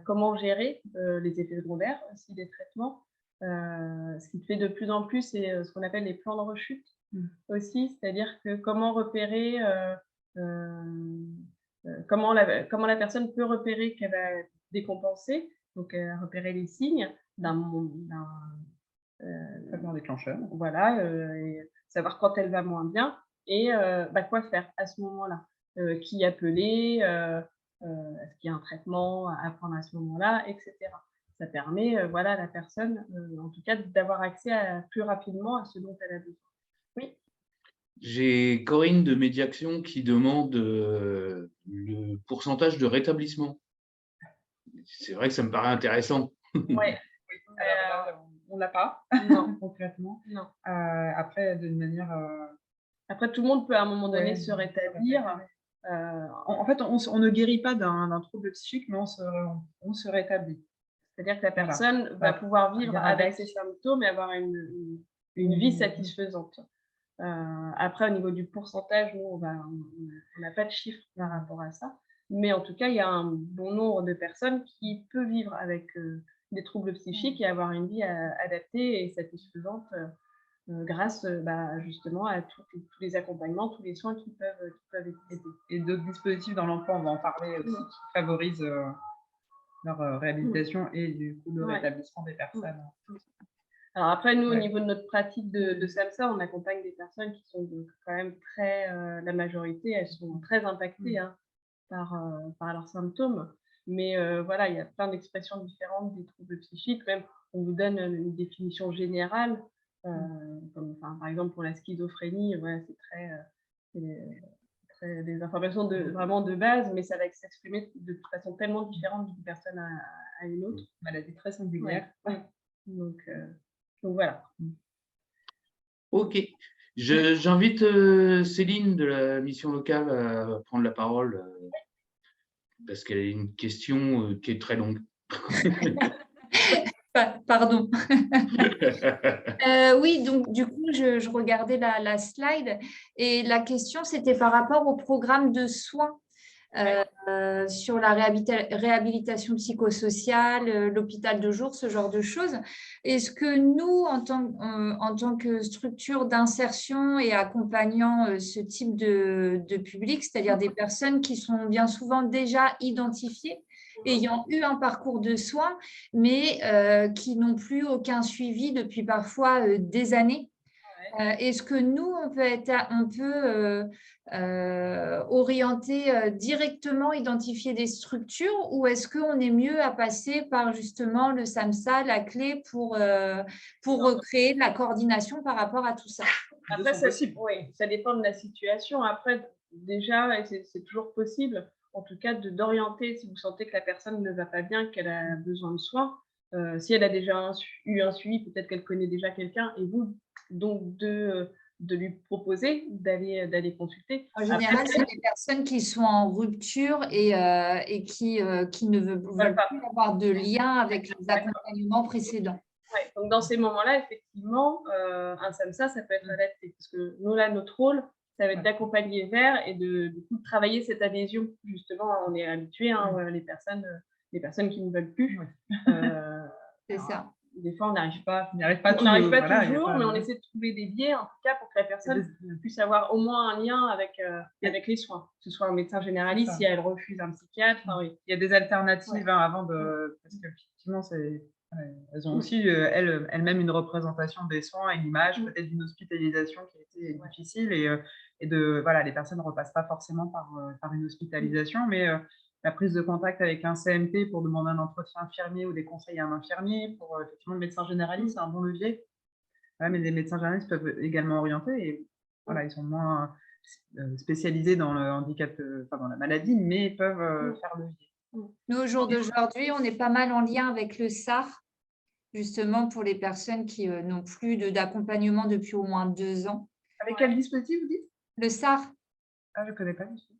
comment gérer les effets secondaires aussi des traitements. Ce qui fait de plus en plus, c'est ce qu'on appelle les plans de rechute aussi, c'est-à-dire que comment repérer, comment la personne peut repérer qu'elle va décompenser, donc repérer les signes d'un déclencheur. Voilà, et savoir quand elle va moins bien et quoi faire à ce moment-là. Qui appeler, est-ce qu'il y a un traitement à prendre à ce moment-là, etc. Ça permet à la personne, en tout cas, d'avoir accès plus rapidement à ce dont elle a besoin. Oui. J'ai Corinne de Médiaction qui demande le pourcentage de rétablissement. C'est vrai que ça me paraît intéressant. Ouais. On ne l'a pas, non. concrètement. Non. Après, d'une manière... Après, tout le monde peut à un moment donné se rétablir. En fait, on ne guérit pas d'un trouble psychique, mais on se rétablit. C'est-à-dire que la personne va pouvoir vivre avec ses symptômes et avoir une vie satisfaisante. Après, au niveau du pourcentage, nous, on n'a pas de chiffre par rapport à ça. Mais en tout cas, il y a un bon nombre de personnes qui peuvent vivre avec des troubles psychiques et avoir une vie adaptée et satisfaisante grâce justement à tous les accompagnements, tous les soins qui peuvent aider. Et d'autres dispositifs dans l'emploi, on va en parler aussi, qui favorisent leur réhabilitation et du coup le rétablissement des personnes. Alors après, nous, au niveau de notre pratique de SAMSA, on accompagne des personnes qui sont quand même la majorité, elles sont très impactées par leurs symptômes. Mais voilà, il y a plein d'expressions différentes des troubles psychiques. Même, on vous donne une définition générale, par exemple pour la schizophrénie, c'est des informations vraiment de base, mais ça va s'exprimer de façon tellement différente d'une personne à une autre. Maladie très singulière. Donc voilà. Ok. J'invite Céline de la mission locale à prendre la parole parce qu'elle a une question qui est très longue. Pardon. Oui, donc du coup, je regardais la slide et la question, c'était par rapport au programme de soins. Sur la réhabilitation psychosociale, l'hôpital de jour, ce genre de choses. Est-ce que nous, en tant que structure d'insertion et accompagnant ce type de public, c'est-à-dire des personnes qui sont bien souvent déjà identifiées, ayant eu un parcours de soins, mais qui n'ont plus aucun suivi depuis parfois des années, est-ce que nous, on peut orienter directement, identifier des structures ou est-ce qu'on est mieux à passer par justement le SAMSA, la clé pour créer de la coordination par rapport à tout ça? Après, ça dépend de la situation. Après, déjà, c'est toujours possible. en tout cas, d'orienter si vous sentez que la personne ne va pas bien, qu'elle a besoin de soins. Si elle a déjà eu un suivi, peut-être qu'elle connaît déjà quelqu'un, et vous, donc, de lui proposer d'aller consulter. En général, c'est des personnes qui sont en rupture et qui ne veulent plus avoir de lien avec les accompagnements précédents. Ouais, donc dans ces moments-là, effectivement, un SAMSA, ça peut être adapté. Parce que nous, là, notre rôle, ça va être d'accompagner vers et de travailler cette adhésion. Justement, on est habitué, hein, les personnes qui ne veulent plus. C'est ça. Des fois, on n'arrive pas voilà, toujours, mais on essaie de trouver des biais, en tout cas, pour que la personne puisse avoir au moins un lien avec les soins. Que ce soit un médecin généraliste, si elle refuse un psychiatre. Il y a des alternatives avant de... Parce qu'effectivement, elles ont aussi elles-mêmes une représentation des soins, une image, peut-être d'une hospitalisation qui a été difficile. Et les personnes ne repassent pas forcément par une hospitalisation, mais la prise de contact avec un CMP pour demander un entretien infirmier ou des conseils à un infirmier, pour effectivement le médecin généraliste, c'est un bon levier. Ouais, mais les médecins généralistes peuvent également orienter et ils sont moins spécialisés dans le handicap, dans la maladie, mais peuvent faire levier. Nous, au jour d'aujourd'hui, on est pas mal en lien avec le SAR, justement pour les personnes qui n'ont plus d'accompagnement depuis au moins 2 ans. Avec quel dispositif vous dites? Le SAR. Ah, je ne connais pas du tout.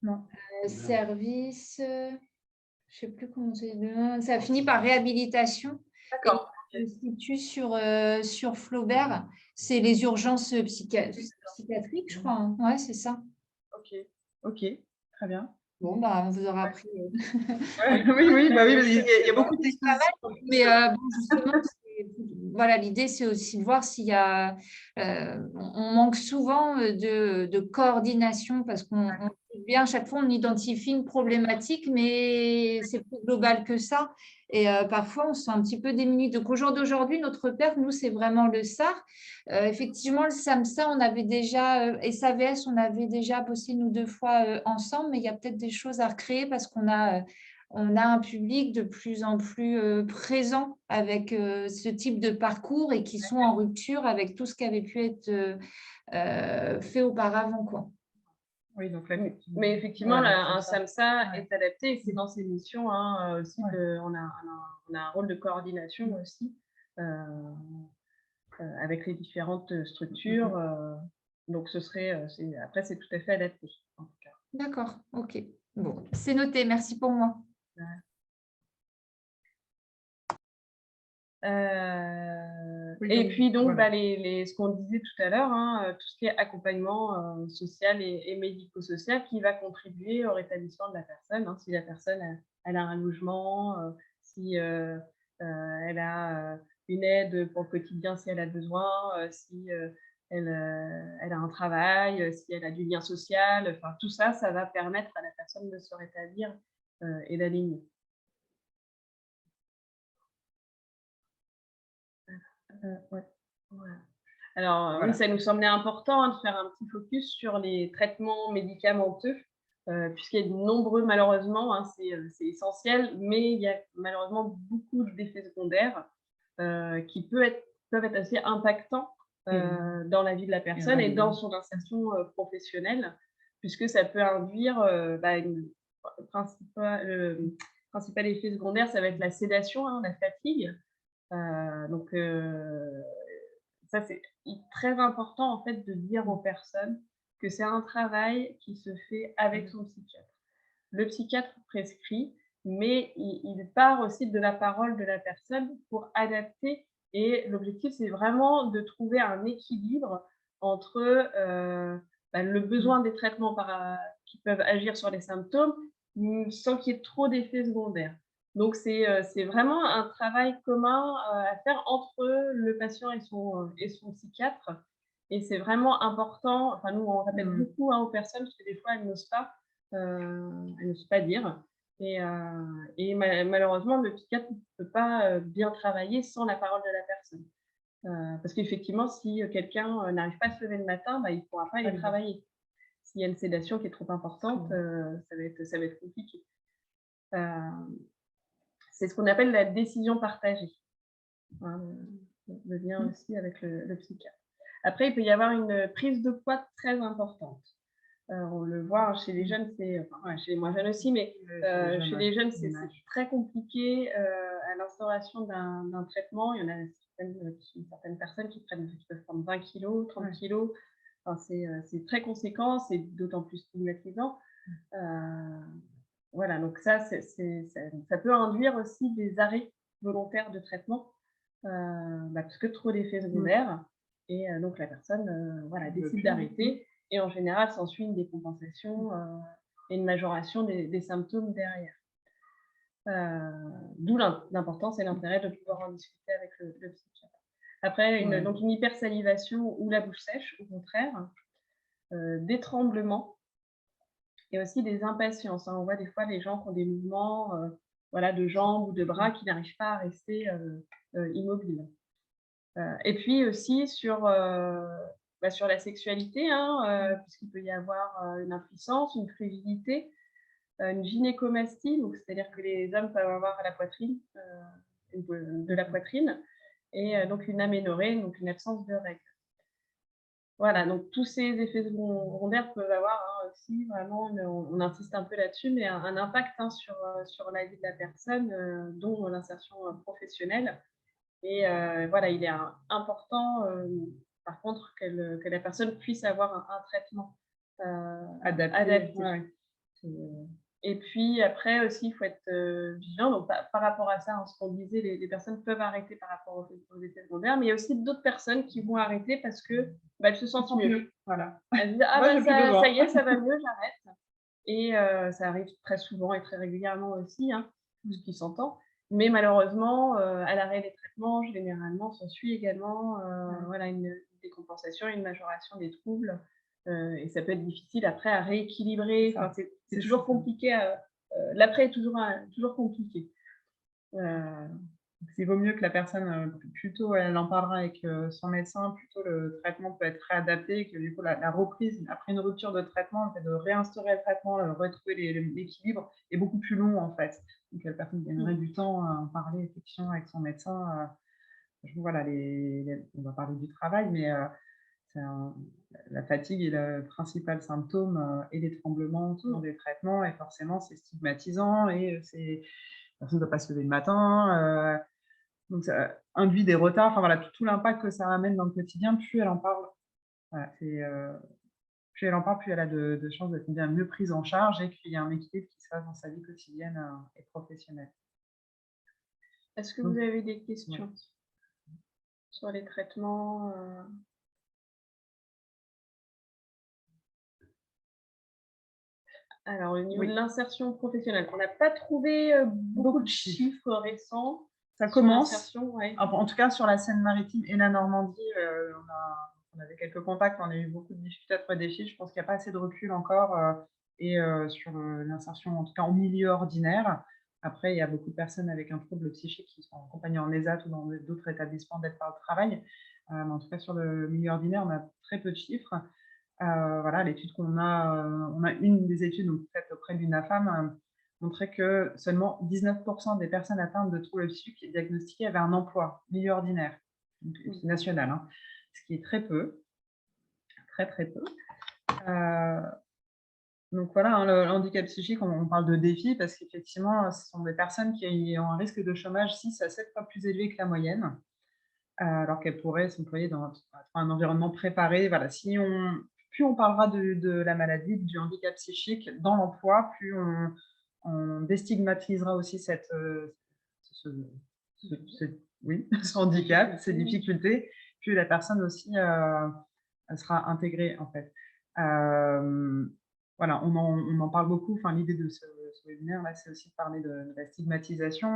Non. Service, je ne sais plus comment c'est. Ça finit par réhabilitation. D'accord. Je me situe sur Flaubert. C'est les urgences psychiatriques, je crois. Hein. Ouais, c'est ça. Ok, très bien. Bon, bah, on vous aura appris. Oui, il y a beaucoup de dispositifs. Mais justement, voilà, l'idée, c'est aussi de voir s'il y a... on manque souvent de coordination parce qu'on bien, à chaque fois, on identifie une problématique, mais c'est plus global que ça. Et parfois, on se sent un petit peu démunis. Donc, au jour d'aujourd'hui, notre père, nous, c'est vraiment le SAR. Effectivement, le SAMSA, on avait déjà, et SAVS, on avait déjà bossé nous 2 fois ensemble, mais il y a peut-être des choses à recréer parce qu'on a un public de plus en plus présent avec ce type de parcours et qui sont en rupture avec tout ce qui avait pu être fait auparavant, quoi. Oui, donc mais effectivement, un SAMSA est adapté et c'est dans ses missions aussi on a un rôle de coordination aussi avec les différentes structures. Donc, après, c'est tout à fait adapté, en tout cas. D'accord, ok. Bon, c'est noté. Merci pour moi. Et puis donc ce qu'on disait tout à l'heure, tout ce qui est accompagnement social et médico-social qui va contribuer au rétablissement de la personne, si la personne elle a un logement, si elle a une aide pour le quotidien si elle a besoin, si elle a un travail, si elle a du lien social, enfin tout ça, ça va permettre à la personne de se rétablir et d'aller mieux. Voilà. Alors, oui, ça nous semblait important de faire un petit focus sur les traitements médicamenteux, puisqu'il y a de nombreux, malheureusement, c'est essentiel, mais il y a malheureusement beaucoup d'effets secondaires qui peuvent être assez impactants dans la vie de la personne et dans son insertion professionnelle, puisque ça peut induire le principal effet secondaire, ça va être la sédation, la fatigue. Donc, ça, c'est très important en fait de dire aux personnes que c'est un travail qui se fait avec son psychiatre. Le psychiatre prescrit, mais il part aussi de la parole de la personne pour adapter. Et l'objectif, c'est vraiment de trouver un équilibre entre le besoin des traitements qui peuvent agir sur les symptômes sans qu'il y ait trop d'effets secondaires. Donc, c'est vraiment un travail commun à faire entre le patient et son psychiatre. Et c'est vraiment important. Enfin, nous, on répète beaucoup aux personnes parce que des fois, elles n'osent pas dire. Et malheureusement, le psychiatre ne peut pas bien travailler sans la parole de la personne. Parce qu'effectivement, si quelqu'un n'arrive pas à se lever le matin, il ne pourra pas aller travailler. S'il y a une sédation qui est trop importante, ça va être compliqué. C'est ce qu'on appelle la décision partagée. Le lien aussi avec le psychiatre. Après, il peut y avoir une prise de poids très importante. On le voit chez les jeunes, enfin, chez les moins jeunes aussi, mais chez les jeunes, c'est très compliqué à l'instauration d'un traitement. Il y en a certaines personnes qui peuvent prendre 20 kilos, 30 kilos. Enfin, c'est très conséquent, c'est d'autant plus stigmatisant. Voilà, donc ça peut induire aussi des arrêts volontaires de traitement parce que trop d'effets secondaires. Et donc la personne voilà, décide d'arrêter. Et en général, s'ensuit une décompensation et une majoration des symptômes derrière. D'où l'importance et l'intérêt de pouvoir en discuter avec le psychiatre. Après, donc une hypersalivation ou la bouche sèche, au contraire, des tremblements et aussi des impatiences. On voit des fois les gens qui ont des mouvements voilà, de jambes ou de bras qui n'arrivent pas à rester immobiles. Et puis aussi sur la sexualité, puisqu'il peut y avoir une impuissance, une frigidité, une gynécomastie, c'est-à-dire que les hommes peuvent avoir à la poitrine, de la poitrine, et donc une aménorrhée, donc une absence de règles. Voilà, donc tous ces effets secondaires peuvent avoir aussi vraiment, on insiste un peu là-dessus, mais un impact sur la vie de la personne, dont l'insertion professionnelle. Et voilà, il est important, par contre, que la personne puisse avoir un traitement adapté. Et puis après aussi, il faut être vigilant. Donc, par rapport à ça, ce qu'on disait, les personnes peuvent arrêter par rapport aux effets secondaires, mais il y a aussi d'autres personnes qui vont arrêter parce que elles se sentent mieux. Voilà. Elles disent ça y est, ça va mieux, j'arrête. Et ça arrive très souvent et très régulièrement aussi, ce qui s'entend. Mais malheureusement, à l'arrêt des traitements, généralement, s'ensuit également voilà, une décompensation, une majoration des troubles. Et ça peut être difficile après à rééquilibrer. Enfin, c'est toujours compliqué. L'après est toujours compliqué. Il vaut mieux que la personne, plutôt elle en parlera avec son médecin, plutôt le traitement peut être réadapté, que du coup la reprise, après une rupture de traitement, le fait de réinstaurer le traitement, retrouver l'équilibre est beaucoup plus long en fait. Donc la personne gagnerait du temps à en parler effectivement avec son médecin. Voilà, on va parler du travail, mais la fatigue est le principal symptôme et des tremblements selon des traitements, et forcément c'est stigmatisant et la personne ne doit pas se lever le matin, donc ça induit des retards, enfin voilà, tout l'impact que ça amène dans le quotidien, plus elle en parle. Voilà, plus elle en parle, plus elle a de chances d'être bien mieux prise en charge et qu'il y a un équilibre qui se fasse dans sa vie quotidienne et professionnelle. Est-ce que vous avez des questions sur les traitements Alors, au niveau de l'insertion professionnelle, on n'a pas trouvé beaucoup de chiffres récents. Ça commence. En tout cas, sur la Seine-Maritime et la Normandie, on avait quelques contacts, on a eu beaucoup de difficultés à trouver des chiffres. Je pense qu'il n'y a pas assez de recul encore et sur l'insertion, en tout cas en milieu ordinaire. Après, il y a beaucoup de personnes avec un trouble psychique qui sont accompagnées en ESAT ou dans d'autres établissements d'aide par le travail. Mais en tout cas, sur le milieu ordinaire, on a très peu de chiffres. Voilà, l'étude qu'on a, on a une des études faites auprès de l'UNAFAM montrait que seulement 19% des personnes atteintes de troubles psychiques diagnostiqués avaient un emploi, milieu ordinaire, donc national, ce qui est très peu, très très peu. Donc voilà, le handicap psychique, on parle de défi parce qu'effectivement, ce sont des personnes qui ont un risque de chômage 6 à 7 fois plus élevé que la moyenne, alors qu'elles pourraient s'employer dans un environnement préparé. Voilà, plus on parlera de la maladie, du handicap psychique dans l'emploi, plus on déstigmatisera aussi ce handicap, ces difficultés, plus la personne aussi sera intégrée en fait. Voilà, on en parle beaucoup. Enfin, l'idée de ce webinaire là, c'est aussi de parler de la stigmatisation.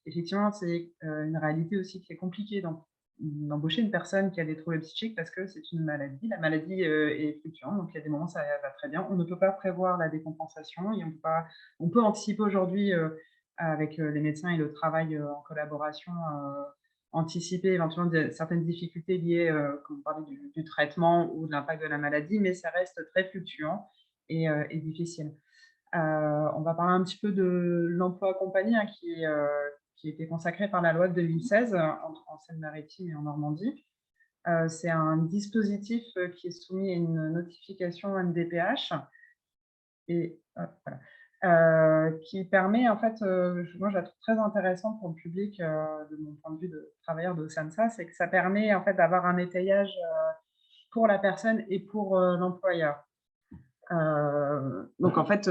Effectivement, c'est une réalité aussi qui est compliquée d'embaucher une personne qui a des troubles psychiques parce que c'est une maladie. La maladie est fluctuante, donc il y a des moments où ça va très bien. On ne peut pas prévoir la décompensation et on peut anticiper aujourd'hui avec les médecins et le travail en collaboration, anticiper éventuellement certaines difficultés liées, comme on parlait du traitement ou de l'impact de la maladie, mais ça reste très fluctuant et difficile. On va parler un petit peu de l'emploi accompagné qui a été consacré par la loi de 2016 en Seine-Maritime et en Normandie. C'est un dispositif qui est soumis à une notification MDPH et qui permet, en fait, moi je la trouve très intéressante pour le public, de mon point de vue de travailleur de SAMSA, c'est que ça permet en fait d'avoir un étayage pour la personne et pour l'employeur. Donc en fait,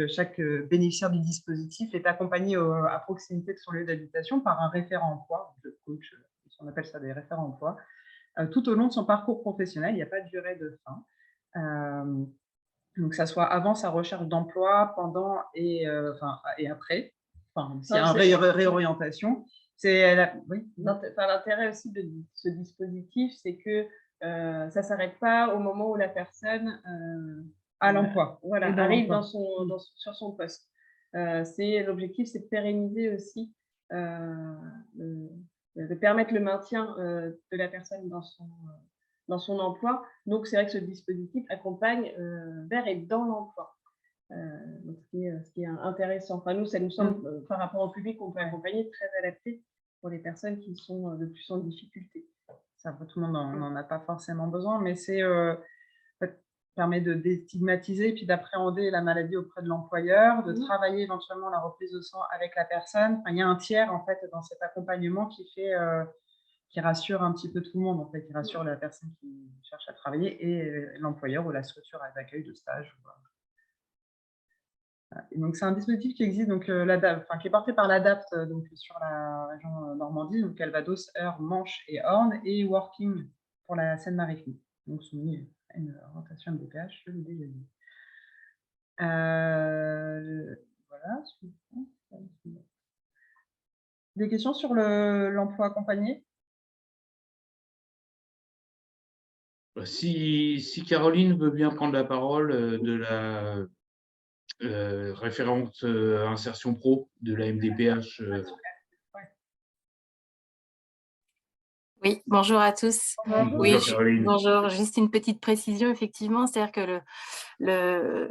chaque bénéficiaire du dispositif est accompagné à proximité de son lieu d'habitation par un référent emploi, le coach, on appelle ça des référents emploi, tout au long de son parcours professionnel. Il n'y a pas de durée de fin. Donc, ça soit avant sa recherche d'emploi, pendant et après, s'il y a une réorientation. Oui. L'intérêt aussi de ce dispositif, c'est que ça ne s'arrête pas au moment où la personne à l'emploi. Arrive sur son poste. L'objectif, c'est de pérenniser aussi, de permettre le maintien de la personne dans son emploi. Donc, c'est vrai que ce dispositif accompagne vers et dans l'emploi. Donc, ce qui est intéressant. Enfin, nous, ça nous semble, par rapport au public, on peut accompagner, très adapté pour les personnes qui sont le plus en difficulté. Ça, tout le monde n'en a pas forcément besoin, mais ça permet de déstigmatiser et puis d'appréhender la maladie auprès de l'employeur, de travailler éventuellement la reprise de sang avec la personne. Enfin, il y a un tiers, en fait, dans cet accompagnement qui rassure un petit peu tout le monde, en fait, qui rassure la personne qui cherche à travailler et l'employeur ou la structure d'accueil de stage. Et donc, c'est un dispositif qui existe, donc, qui est porté par l'ADAPT donc, sur la région Normandie, donc Calvados, Eure, Manche et Orne, et Working pour la Seine-Maritime, donc soumis à une orientation MDPH, je l'ai déjà dit. Voilà. Des questions sur l'emploi accompagné? Si Caroline veut bien prendre la parole de la référente insertion pro de la MDPH. Oui, bonjour à tous. Bonjour, oui, Caroline. Bonjour, juste une petite précision, effectivement, c'est-à-dire que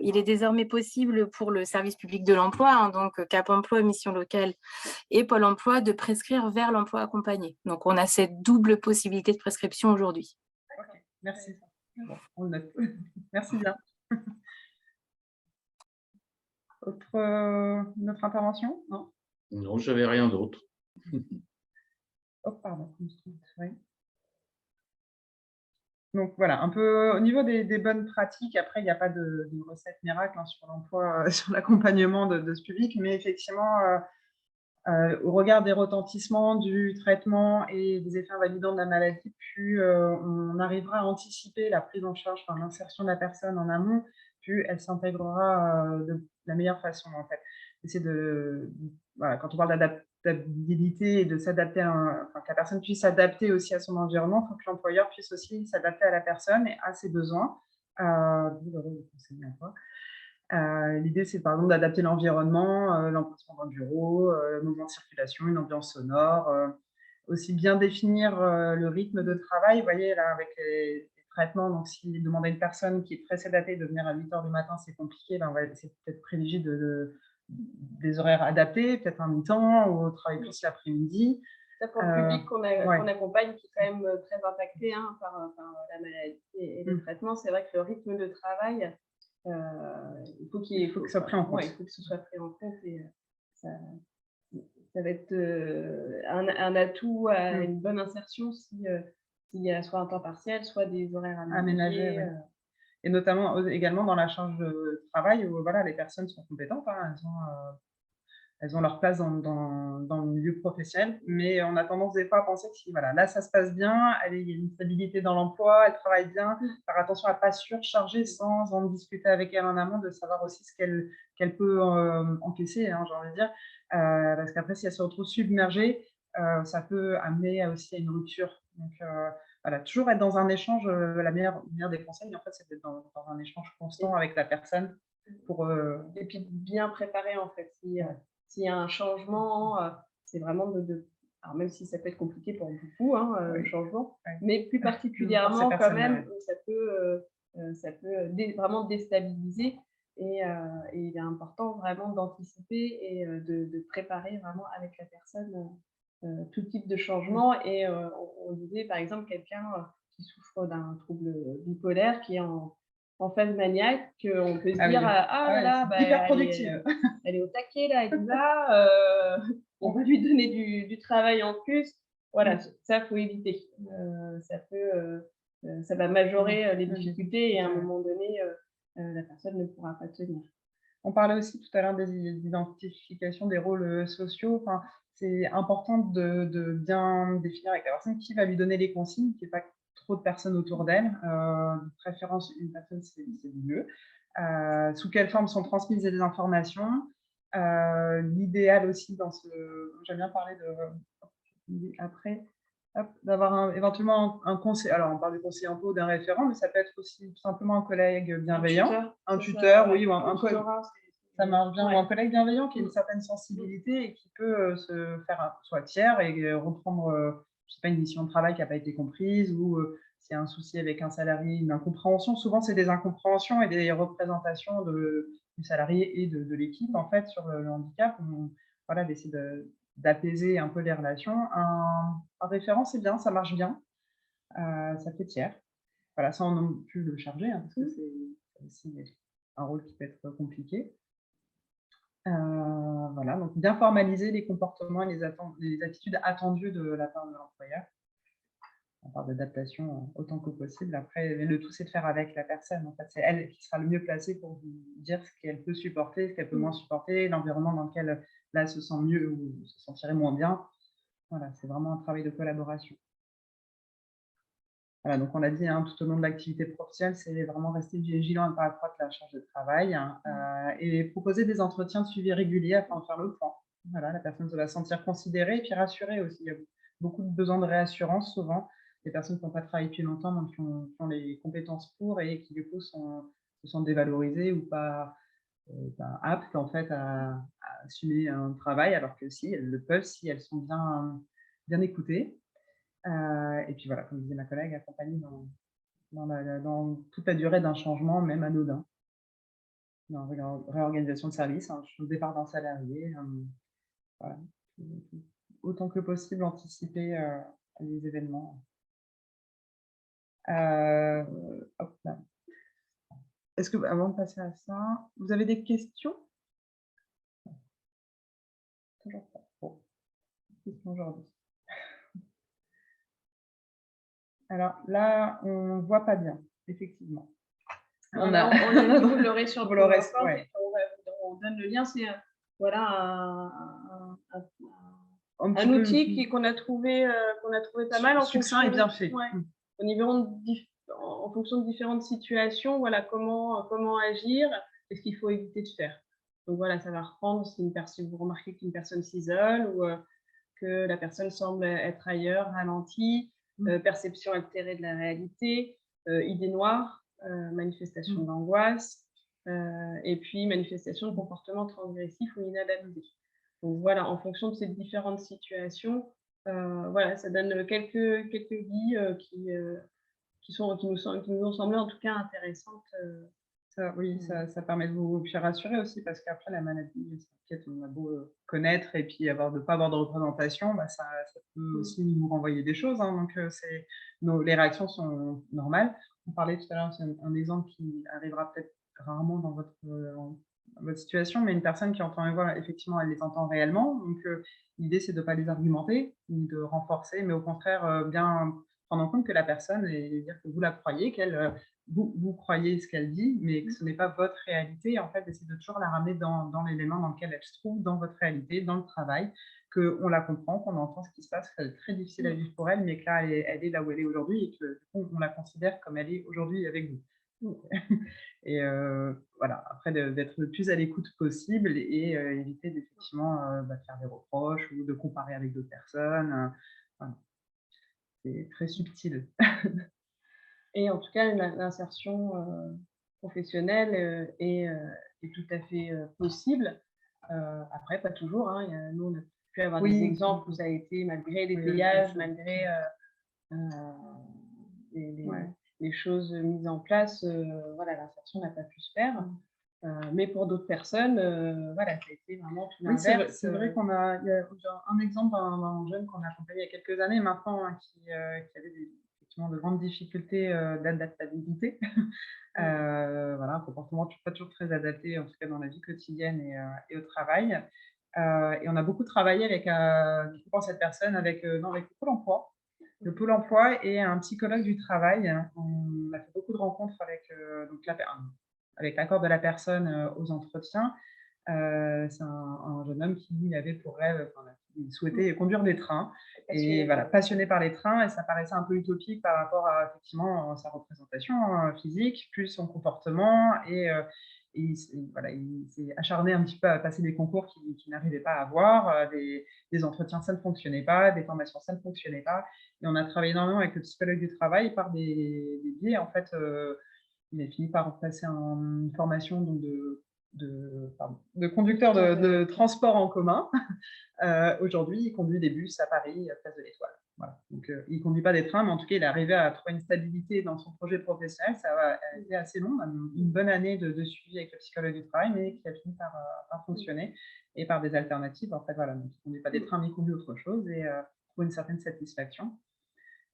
il est désormais possible pour le service public de l'emploi, donc Cap Emploi, Mission Locale et Pôle Emploi, de prescrire vers l'emploi accompagné. Donc, on a cette double possibilité de prescription aujourd'hui. Ok, merci. Bon, on le note. Merci bien. Une autre intervention? Non, non, j'avais rien d'autre. Oh, pardon. Oui. Donc voilà, un peu au niveau des bonnes pratiques. Après, il n'y a pas de recette miracle sur l'emploi, sur l'accompagnement de ce public, mais effectivement, au regard des retentissements du traitement et des effets invalidants de la maladie, plus on arrivera à anticiper la prise en charge, l'insertion de la personne en amont, plus elle s'intégrera de la meilleure façon, en fait. Quand on parle d'adaptabilité et de s'adapter, que la personne puisse s'adapter aussi à son environnement, il faut que l'employeur puisse aussi s'adapter à la personne et à ses besoins. L'idée, c'est par exemple d'adapter l'environnement, l'emplacement dans le bureau, le mouvement de circulation, une ambiance sonore, aussi bien définir le rythme de travail. Vous voyez, là, avec les traitements, donc si demander à une personne qui est très sédatée de venir à 8h du matin, c'est compliqué, on va essayer peut-être privilégier des horaires adaptés, peut-être un mi-temps ou travailler plus l'après-midi. Pour le public qu'on accompagne, qui est quand même très impacté par la maladie et les traitements, c'est vrai que le rythme de travail, il faut que ça soit pris en compte. Il faut que ce soit pris en compte et ça va être un atout à une bonne insertion s'il y a soit un temps partiel, soit des horaires aménagés. Et notamment également dans la charge de travail où les personnes sont compétentes, elles ont leur place dans le milieu professionnel, mais on a tendance des fois à penser que si là ça se passe bien, il y a une stabilité dans l'emploi, elle travaille bien, faire attention à ne pas surcharger sans en discuter avec elle en amont, de savoir aussi ce qu'elle peut encaisser, j'ai envie de dire, parce qu'après si elle se retrouve submergée, ça peut amener aussi à une rupture. Donc toujours être dans un échange, la meilleure des conseils, en fait, c'est d'être dans un échange constant avec la personne. Et puis bien préparer, en fait. S'il y a un changement, c'est vraiment alors même si ça peut être compliqué pour beaucoup, le changement, mais plus particulièrement quand même, ça peut vraiment déstabiliser. Et il est important vraiment d'anticiper et de préparer vraiment avec la personne tout type de changement. Et on disait, par exemple, quelqu'un qui souffre d'un trouble bipolaire, qui est en phase maniaque, qu'on peut se dire, ah là là, bah, hyper productive. Elle est au taquet, là, elle est là, on va lui donner du travail en plus. Voilà, ça, faut éviter. Ça va majorer les difficultés et à un moment donné, la personne ne pourra pas tenir. On parlait aussi tout à l'heure des identifications des rôles sociaux. Enfin, c'est important de bien définir avec la personne qui va lui donner les consignes, qu'il n'y ait pas trop de personnes autour d'elle. De préférence, une personne, c'est mieux. Sous quelle forme sont transmises les informations. L'idéal aussi dans ce... J'aime bien parler de... Après, d'avoir éventuellement un conseil. Alors, on parle du conseiller en ou d'un référent, mais ça peut être aussi tout simplement un collègue bienveillant. Un tuteur, oui, ou un collègue. Ça marche bien, ou un collègue bienveillant qui a une certaine sensibilité et qui peut se faire soit tiers et reprendre, je sais pas, une mission de travail qui n'a pas été comprise, ou s'il y a un souci avec un salarié, une incompréhension. Souvent, c'est des incompréhensions et des représentations du salarié et de l'équipe, en fait, sur le handicap. Voilà, d'essayer d'apaiser un peu les relations. Un référent, c'est bien, ça marche bien, ça fait tiers. Voilà, sans non plus le charger, parce que c'est aussi un rôle qui peut être compliqué. Voilà, donc bien formaliser les comportements et les attitudes attendues de la part de l'employeur. On parle d'adaptation autant que possible. Après, le tout, c'est de faire avec la personne. En fait, c'est elle qui sera le mieux placée pour vous dire ce qu'elle peut supporter, ce qu'elle peut moins supporter, l'environnement dans lequel là, elle se sent mieux ou se sentirait moins bien. Voilà, c'est vraiment un travail de collaboration. Voilà, donc on l'a dit, tout au long de l'activité professionnelle, c'est vraiment rester vigilant à ne pas accroître la charge de travail et proposer des entretiens de suivi réguliers afin de faire le point. Voilà, la personne se va sentir considérée et puis rassurée aussi. Il y a beaucoup de besoins de réassurance souvent. Des personnes qui n'ont pas travaillé depuis longtemps, donc qui ont les compétences pour et qui du coup se sentent dévalorisées ou pas aptes en fait à assumer un travail, alors que si, elles le peuvent, si elles sont bien écoutées. Et puis voilà, comme disait ma collègue, accompagner dans toute la durée d'un changement, même anodin, dans la réorganisation de service, au départ d'un salarié, voilà. Autant que possible anticiper les événements. Est-ce que, avant de passer à ça, vous avez des questions? Toujours pas. Bon, question aujourd'hui. Alors là, on ne voit pas bien, effectivement. On vous l'aurez sur le PowerPoint, ouais. On donne le lien. C'est voilà, un outil qu'on a trouvé pas mal en succinct et bien fait. Ouais, en fonction de différentes situations, voilà, comment agir et ce qu'il faut éviter de faire. Donc voilà, ça va reprendre si vous remarquez qu'une personne s'isole ou que la personne semble être ailleurs, ralentie, perception altérée de la réalité, idée noire, manifestation d'angoisse, et puis manifestation de comportement transgressif ou inadapté. Donc voilà, en fonction de ces différentes situations, voilà, ça donne quelques billes qui nous ont semblé en tout cas intéressantes. Oui, ça permet de vous rassurer aussi, parce qu'après la maladie, on a beau connaître et puis ne pas avoir de représentation, ça peut aussi nous renvoyer des choses. Donc les réactions sont normales. On parlait tout à l'heure, c'est un exemple qui arrivera peut-être rarement dans votre situation, mais une personne qui entend les voix, effectivement, elle les entend réellement. Donc l'idée, c'est de ne pas les argumenter, ni de renforcer, mais au contraire, bien prendre en compte que la personne, et dire que vous la croyez, qu'elle vous croyez ce qu'elle dit, mais que ce n'est pas votre réalité. En fait, essayez de toujours la ramener dans l'élément dans lequel elle se trouve, dans votre réalité, dans le travail, qu'on la comprend, qu'on entend ce qui se passe, que c'est très difficile à vivre pour elle, mais que là, elle est là où elle est aujourd'hui et que on la considère comme elle est aujourd'hui avec vous. Et voilà, après d'être le plus à l'écoute possible et éviter d'effectivement de faire des reproches ou de comparer avec d'autres personnes. Voilà. C'est très subtil. Et en tout cas, l'insertion professionnelle est tout à fait possible. Après, pas toujours. Nous, on a pu avoir des exemples où ça a été malgré des payages, malgré les choses mises en place, voilà, l'insertion n'a pas pu se faire. Mais pour d'autres personnes, voilà, ça a été vraiment tout Oui, l'inverse. c'est vrai il y a un exemple d'un jeune qu'on a accompagné il y a quelques années maintenant, hein, qui avait effectivement de grandes difficultés d'adaptabilité. Voilà, un comportement pas toujours très adapté, en tout cas dans la vie quotidienne et au travail. Et on a beaucoup travaillé avec, du coup, pour cette personne avec le Pôle emploi. Le Pôle emploi et un psychologue du travail. On a fait beaucoup de rencontres donc avec l'accord de la personne aux entretiens. C'est un jeune homme qui avait pour rêve, il souhaitait conduire des trains et voilà, passionné par les trains, et ça paraissait un peu utopique par rapport à effectivement sa représentation physique, plus son comportement, et il s'est acharné un petit peu à passer des concours qu'il n'arrivait pas à avoir, des entretiens, ça ne fonctionnait pas, des formations, ça ne fonctionnait pas, et on a travaillé énormément avec le psychologue du travail par des biais, en fait, il a fini par passer une formation donc de conducteur de transport en commun. Aujourd'hui, il conduit des bus à Paris, à Place de l'Étoile. Voilà. Donc, il ne conduit pas des trains, mais en tout cas, il est arrivé à trouver une stabilité dans son projet professionnel. Ça a été assez long, une bonne année de suivi avec le psychologue du travail, mais qui a fini par fonctionner et par des alternatives. En fait, voilà, donc, il ne conduit pas des trains, mais il conduit autre chose et trouve une certaine satisfaction.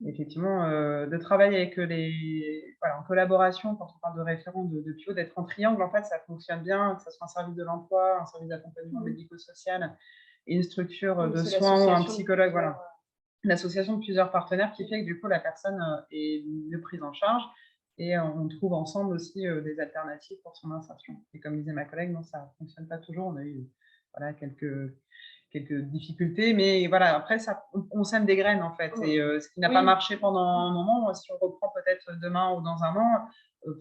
Effectivement, de travailler avec en collaboration, quand on parle de référents de PIO, d'être en triangle, en fait, ça fonctionne bien, que ce soit un service de l'emploi, un service d'accompagnement médico-social et une structure de soins ou un psychologue, voilà. L'association de plusieurs partenaires qui fait que du coup, la personne est mieux prise en charge et on trouve ensemble aussi des alternatives pour son insertion. Et comme disait ma collègue, non, ça ne fonctionne pas toujours. On a eu quelques difficultés, mais voilà, après, on sème des graines, en fait. Et ce qui n'a pas marché pendant un moment, si on reprend peut-être demain ou dans un an,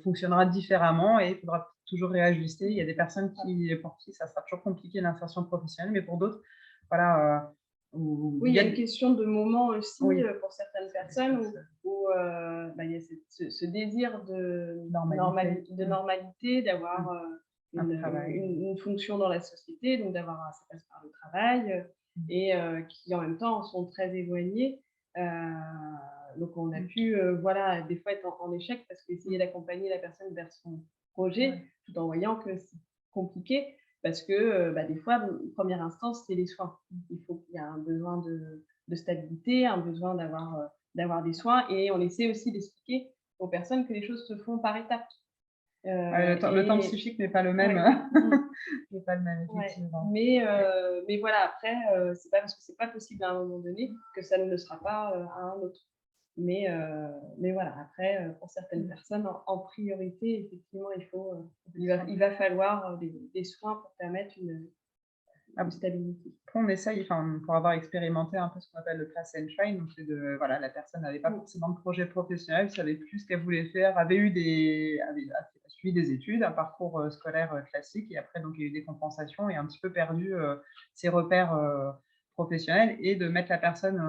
fonctionnera différemment et il faudra toujours réajuster. Il y a des personnes pour qui ça sera toujours compliqué l'insertion professionnelle, mais pour d'autres, voilà. Oui, il y a une question de moment aussi pour certaines personnes où il y a ce désir de normalité, d'avoir une fonction dans la société, donc ça passe par le travail, et qui en même temps sont très éloignés. Donc on a pu des fois être en échec parce qu'essayer d'accompagner la personne vers son projet tout en voyant que c'est compliqué. Parce que des fois, première instance, c'est les soins. Il y a un besoin de stabilité, un besoin d'avoir des soins, et on essaie aussi d'expliquer aux personnes que les choses se font par étapes. Le temps psychique n'est pas le même. N'est pas le même, effectivement. Mais voilà, après, c'est pas parce que c'est pas possible à un moment donné que ça ne le sera pas à un autre. Mais voilà, après, pour certaines personnes, en priorité, effectivement, il va falloir des soins pour permettre une stabilité. Après, on essaye, pour avoir expérimenté un peu ce qu'on appelle le class and train, donc la personne n'avait pas forcément de projet professionnel, savait plus ce qu'elle voulait faire, avait suivi des études, un parcours scolaire classique, et après, donc, il y a eu des compensations et un petit peu perdu ses repères professionnels, et de mettre la personne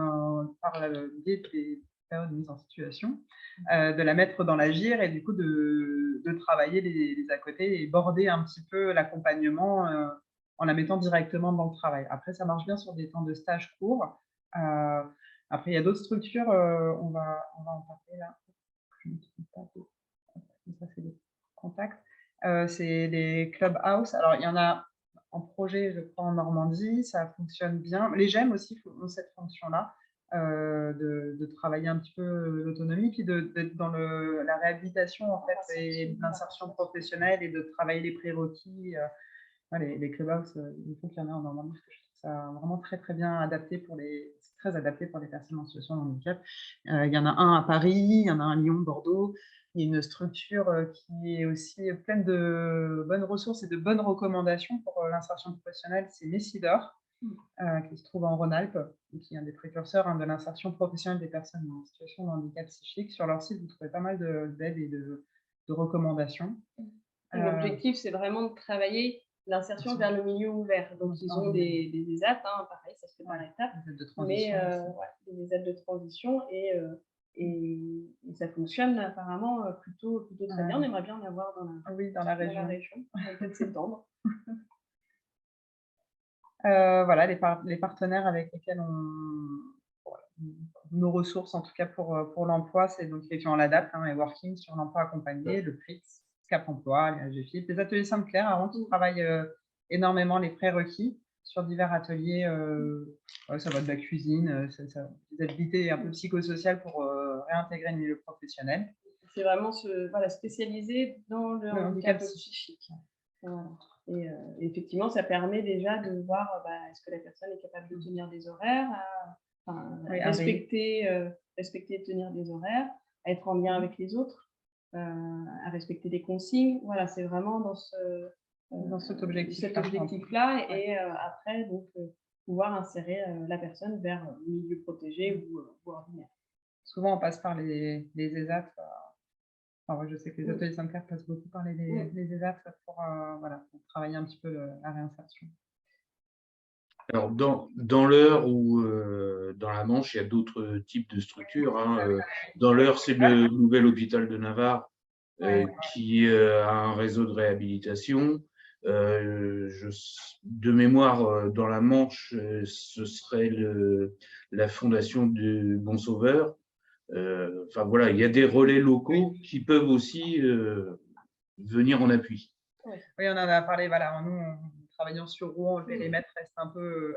par le biais des périodes de mise en situation, de la mettre dans l'agir et du coup de travailler les à côté et border un petit peu l'accompagnement en la mettant directement dans le travail. Après, ça marche bien sur des temps de stage courts. Après, il y a d'autres structures, on va en parler là. Je ne sais pas, ça c'est des contacts. C'est les clubhouse. Alors, il y en a en projet, je crois, en Normandie, ça fonctionne bien. Les GEM aussi ont cette fonction-là, de travailler un petit peu l'autonomie, puis d'être dans la réhabilitation, en fait, et l'insertion professionnelle, et de travailler les prérequis. Les clubhouse, il faut qu'il y en ait en Normandie, parce que je trouve ça vraiment très, très bien adapté c'est très adapté pour les personnes en situation de handicap. Il y en a un à Paris, il y en a un à Lyon, Bordeaux. Il y a une structure qui est aussi pleine de bonnes ressources et de bonnes recommandations pour l'insertion professionnelle, c'est Messidor, qui se trouve en Rhône-Alpes, qui est un des précurseurs de l'insertion professionnelle des personnes en situation de handicap psychique. Sur leur site, vous trouvez pas mal d'aides et de recommandations. L'objectif, c'est vraiment de travailler l'insertion vers le milieu ouvert. Donc, ils ont des ESAT, pareil, ça se fait par étapes, mais des aides de transition, et ça fonctionne apparemment plutôt très bien. On aimerait bien en avoir dans la région, peut-être septembre. Voilà, les partenaires avec lesquels nos ressources, en tout cas pour l'emploi, c'est donc on l'adapte, et Working sur l'emploi accompagné, le PRIX, Cap Emploi, les AGFIP, les ateliers Sainte-Claire, avant qui travaillent énormément les prérequis sur divers ateliers. Ça va de la cuisine, des habilités un peu psychosociales pour réintégrer le milieu professionnel. C'est vraiment spécialisé dans le handicap psychique. Voilà. Et effectivement, ça permet déjà de voir est-ce que la personne est capable de tenir des horaires, respecter et tenir des horaires, à être en lien avec les autres, à respecter des consignes. Voilà, c'est vraiment dans cet objectif-là. Et après, donc, pouvoir insérer la personne vers le milieu protégé ou ordinaire. Souvent, on passe par les ESAT. Enfin, je sais que les ateliers Sainte-Claire passent beaucoup par les ESAT pour travailler un petit peu la réinsertion. Alors, dans l'Eure ou dans la Manche, il y a d'autres types de structures. Dans l'Eure, c'est le nouvel hôpital de Navarre qui a un réseau de réhabilitation. De mémoire, dans la Manche, ce serait la fondation du Bon Sauveur. Enfin voilà, il y a des relais locaux qui peuvent aussi venir en appui. Oui, on en a parlé. Voilà, nous, travaillant sur Rouen, le périmètre reste un peu.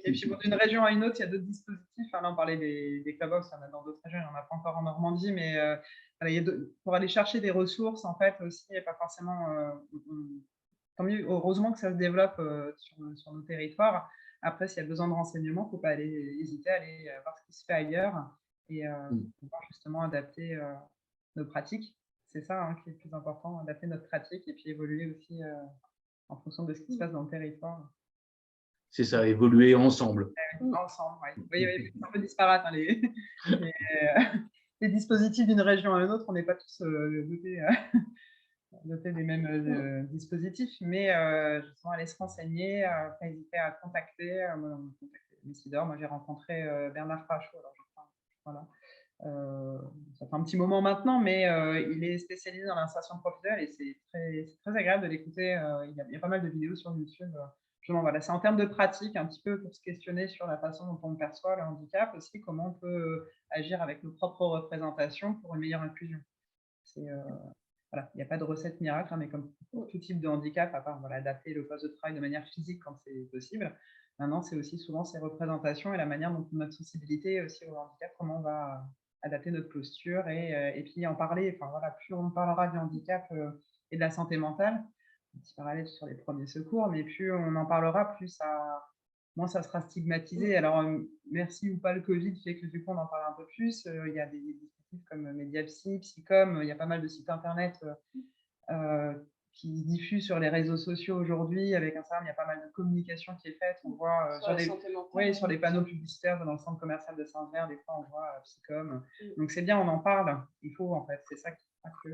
Et puis d'une région à une autre, il y a d'autres dispositifs. Là, on parlait des clubhouse, il y en a dans d'autres régions, il n'y en a pas encore en Normandie, mais pour aller chercher des ressources, en fait, aussi, et pas forcément. Tant mieux, heureusement que ça se développe sur nos territoires. Après, s'il y a besoin de renseignements, il ne faut pas hésiter à aller voir ce qui se fait ailleurs et pouvoir justement adapter nos pratiques. C'est ça qui est le plus important, adapter notre pratique et puis évoluer aussi en fonction de ce qui se passe dans le territoire. C'est ça, évoluer ensemble. Ensemble, oui. Oui, c'est un peu disparate. Les dispositifs d'une région à une autre, on n'est pas tous dotés des mêmes dispositifs, mais justement aller se renseigner, pas hésiter à contacter. Messidor, moi j'ai rencontré Bernard Frachot, alors voilà. Ça fait un petit moment maintenant, mais il est spécialisé dans l'insertion professionnelle et c'est très agréable de l'écouter. Il y a pas mal de vidéos sur YouTube. Voilà, c'est en termes de pratique, un petit peu pour se questionner sur la façon dont on perçoit le handicap, aussi comment on peut agir avec nos propres représentations pour une meilleure inclusion. Voilà, il n'y a pas de recette miracle, mais comme pour tout type de handicap, à part adapter le poste de travail de manière physique quand c'est possible. Maintenant, c'est aussi souvent ces représentations et la manière dont notre sensibilité aussi au handicap, comment on va adapter notre posture et puis en parler. Enfin, voilà, plus on parlera du handicap et de la santé mentale, un petit parallèle sur les premiers secours, mais plus on en parlera, moins ça sera stigmatisé. Alors, merci ou pas le Covid fait que du coup, on en parle un peu plus. Il y a des dispositifs comme Mediapsy, Psycom, il y a pas mal de sites internet qui se diffusent sur les réseaux sociaux aujourd'hui. Avec Instagram, il y a pas mal de communication qui est faite. On voit sur les panneaux publicitaires dans le centre commercial de Saint-Vert, des fois on voit Psycom. Donc c'est bien, on en parle. Il faut en fait, c'est ça qui fera que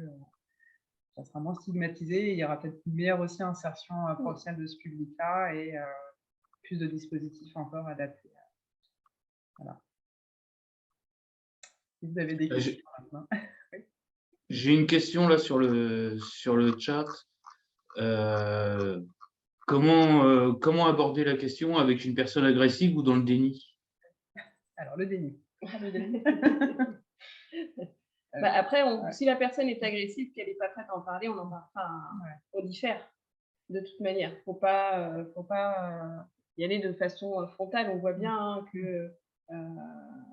ça sera moins stigmatisé. Il y aura peut-être une meilleure aussi insertion professionnelle de ce public-là et plus de dispositifs encore adaptés. Voilà. Si vous avez des questions maintenant. J'ai une question là sur le chat. Comment aborder la question avec une personne agressive ou dans le déni? Alors, le déni. Après, si la personne est agressive, qu'elle n'est pas prête à en parler, on en parle. On diffère de toute manière. Il ne faut pas y aller de façon frontale. On voit bien que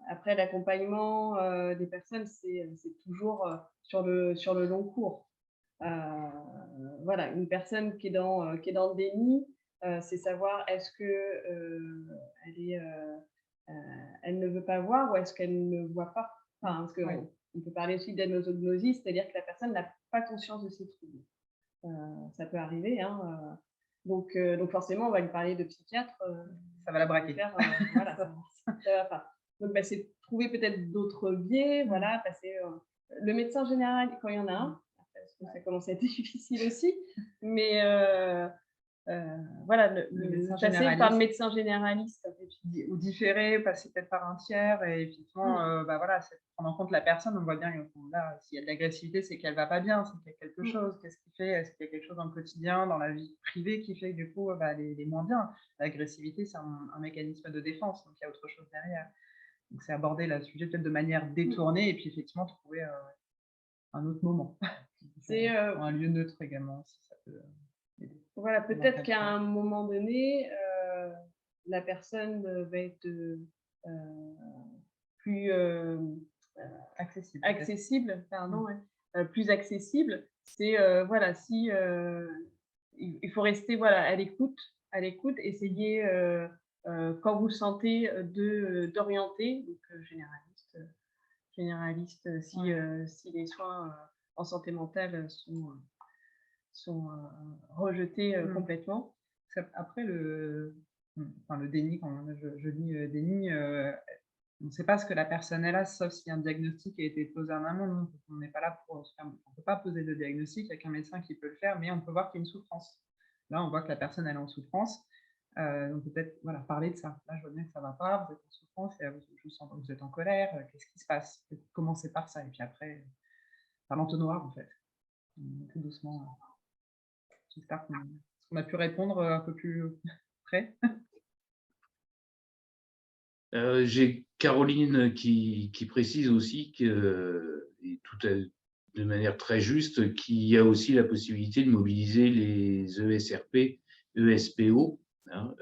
après l'accompagnement des personnes, c'est toujours sur le long cours. Voilà, une personne qui est dans le déni, c'est savoir est-ce que elle ne veut pas voir ou est-ce qu'elle ne voit pas. Parce qu'on peut parler aussi d'anosognosie, c'est-à-dire que la personne n'a pas conscience de ses troubles. Ça peut arriver. Donc forcément, on va lui parler de psychiatre. Ça va la braquer. Voilà, ça va pas. Donc, c'est trouver peut-être d'autres biais, passer le médecin général quand il y en a un, parce que ça commence à être difficile aussi, mais passer par le médecin généraliste. Ou différer, passer peut-être par un tiers, et effectivement, c'est prendre en compte la personne. On voit bien là, s'il y a de l'agressivité, c'est qu'elle ne va pas bien, c'est qu'il y a quelque chose. Qu'est-ce qui fait? Est-ce qu'il y a quelque chose dans le quotidien, dans la vie privée, qui fait que du coup, elle est moins bien? L'agressivité, c'est un mécanisme de défense, donc il y a autre chose derrière. Donc, c'est aborder le sujet peut-être de manière détournée et puis effectivement trouver un autre moment. C'est un lieu neutre également, si ça peut aider. voilà, peut-être qu'à un moment donné, la personne va être plus accessible, pardon, ouais, plus accessible. C'est voilà, si il faut rester voilà à l'écoute, essayer quand vous le sentez d'orienter, donc généraliste si les soins en santé mentale sont rejetés complètement. Après, le déni, quand je dis déni, on ne sait pas ce que la personne est là, sauf si un diagnostic a été posé en amont. Donc, on n'est pas là pour on ne peut pas poser de diagnostic, il n'y a qu'un médecin qui peut le faire, mais on peut voir qu'il y a une souffrance. Là, on voit que la personne elle est en souffrance. Donc peut-être voilà, parler de ça. Là, je vois bien que ça ne va pas, vous êtes en souffrance, et je sens que vous êtes en colère, qu'est-ce qui se passe? Commencez par ça, et puis après, par l'entonnoir, en fait. Tout doucement. J'espère qu'on a pu répondre un peu plus près. J'ai Caroline qui précise aussi que, et de manière très juste, qu'il y a aussi la possibilité de mobiliser les ESRP, ESPO, hein,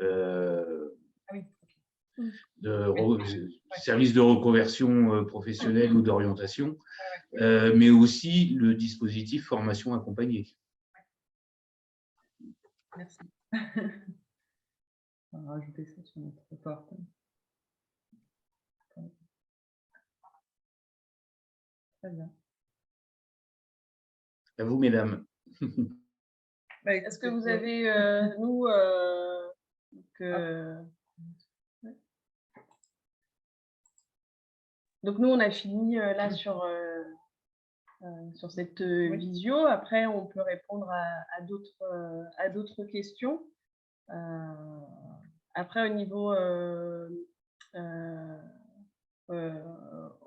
services de reconversion professionnelle ou d'orientation, mais aussi le dispositif formation accompagnée. Merci. On va rajouter ça sur notre report. Très bien. À vous, mesdames. Est-ce que vous avez, donc nous, on a fini là sur cette visio. Après, on peut répondre à d'autres questions. Après, au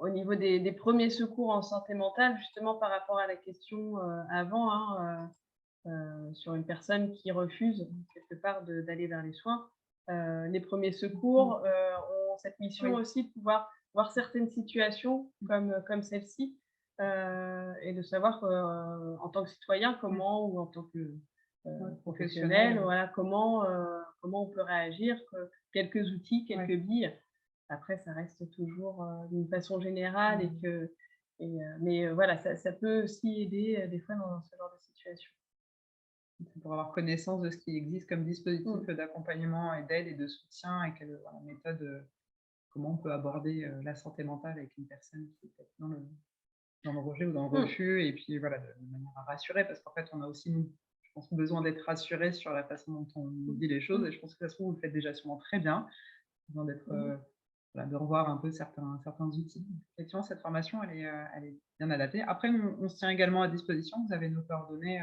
niveau des premiers secours en santé mentale, justement par rapport à la question avant, sur une personne qui refuse quelque part d'aller vers les soins, les premiers secours ont cette mission aussi de pouvoir voir certaines situations comme celle-ci et de savoir en tant que citoyen comment, ou en tant que professionnel, voilà, comment on peut réagir, quelques outils, quelques billes. Après, ça reste toujours d'une façon générale mais voilà, ça peut aussi aider des fois dans ce genre de situation. C'est pour avoir connaissance de ce qui existe comme dispositif d'accompagnement et d'aide et de soutien, et quelle méthode, comment on peut aborder la santé mentale avec une personne qui est peut-être dans le rejet ou dans le refus, et puis voilà, de manière à rassurer, parce qu'en fait, on a aussi, nous, je pense, besoin d'être rassurés sur la façon dont on dit les choses, et je pense que ça se trouve, vous le faites déjà sûrement très bien, besoin d'être, voilà, de revoir un peu certains outils. Effectivement, cette formation, elle est bien adaptée. Après, on se tient également à disposition, vous avez nos coordonnées,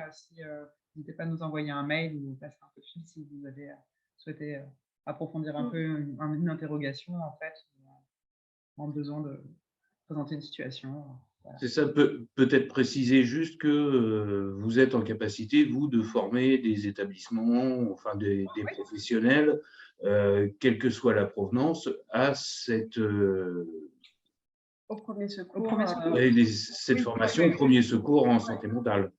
n'hésitez pas à nous envoyer un mail ou passer un peu de fil si vous avez souhaité approfondir un peu une interrogation, en fait, en besoin de présenter une situation. Voilà. C'est ça, peut-être préciser juste que vous êtes en capacité, vous, de former des établissements, enfin des professionnels, quelle que soit la provenance, à cette au premier secours, cette formation au premier secours en santé mentale.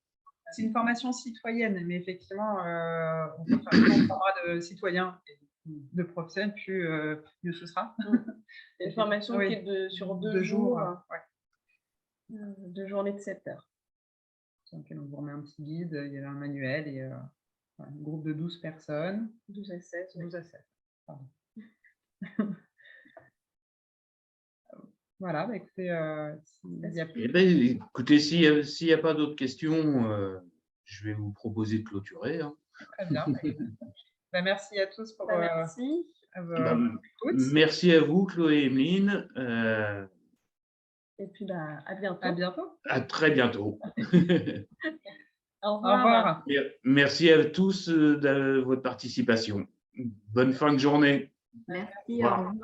C'est une formation citoyenne, mais effectivement, on peut faire un format de citoyen et de professionnel, plus mieux ce sera. Une formation qui est sur 2 jours. 2 journées de 7 heures. Sur lequel on vous remet un petit guide, il y a un manuel et un groupe de 12 personnes. 12 à 16. 12 à 16, pardon. Voilà, bah, écoutez, écoutez, s'il n'y a pas d'autres questions, je vais vous proposer de clôturer. Hein. Très bien. Bah, merci à tous pour merci. Merci à vous, Chloé et Emeline. Et puis à bientôt. À bientôt. À très bientôt. Au revoir. Merci à tous de votre participation. Bonne fin de journée. Merci, au revoir.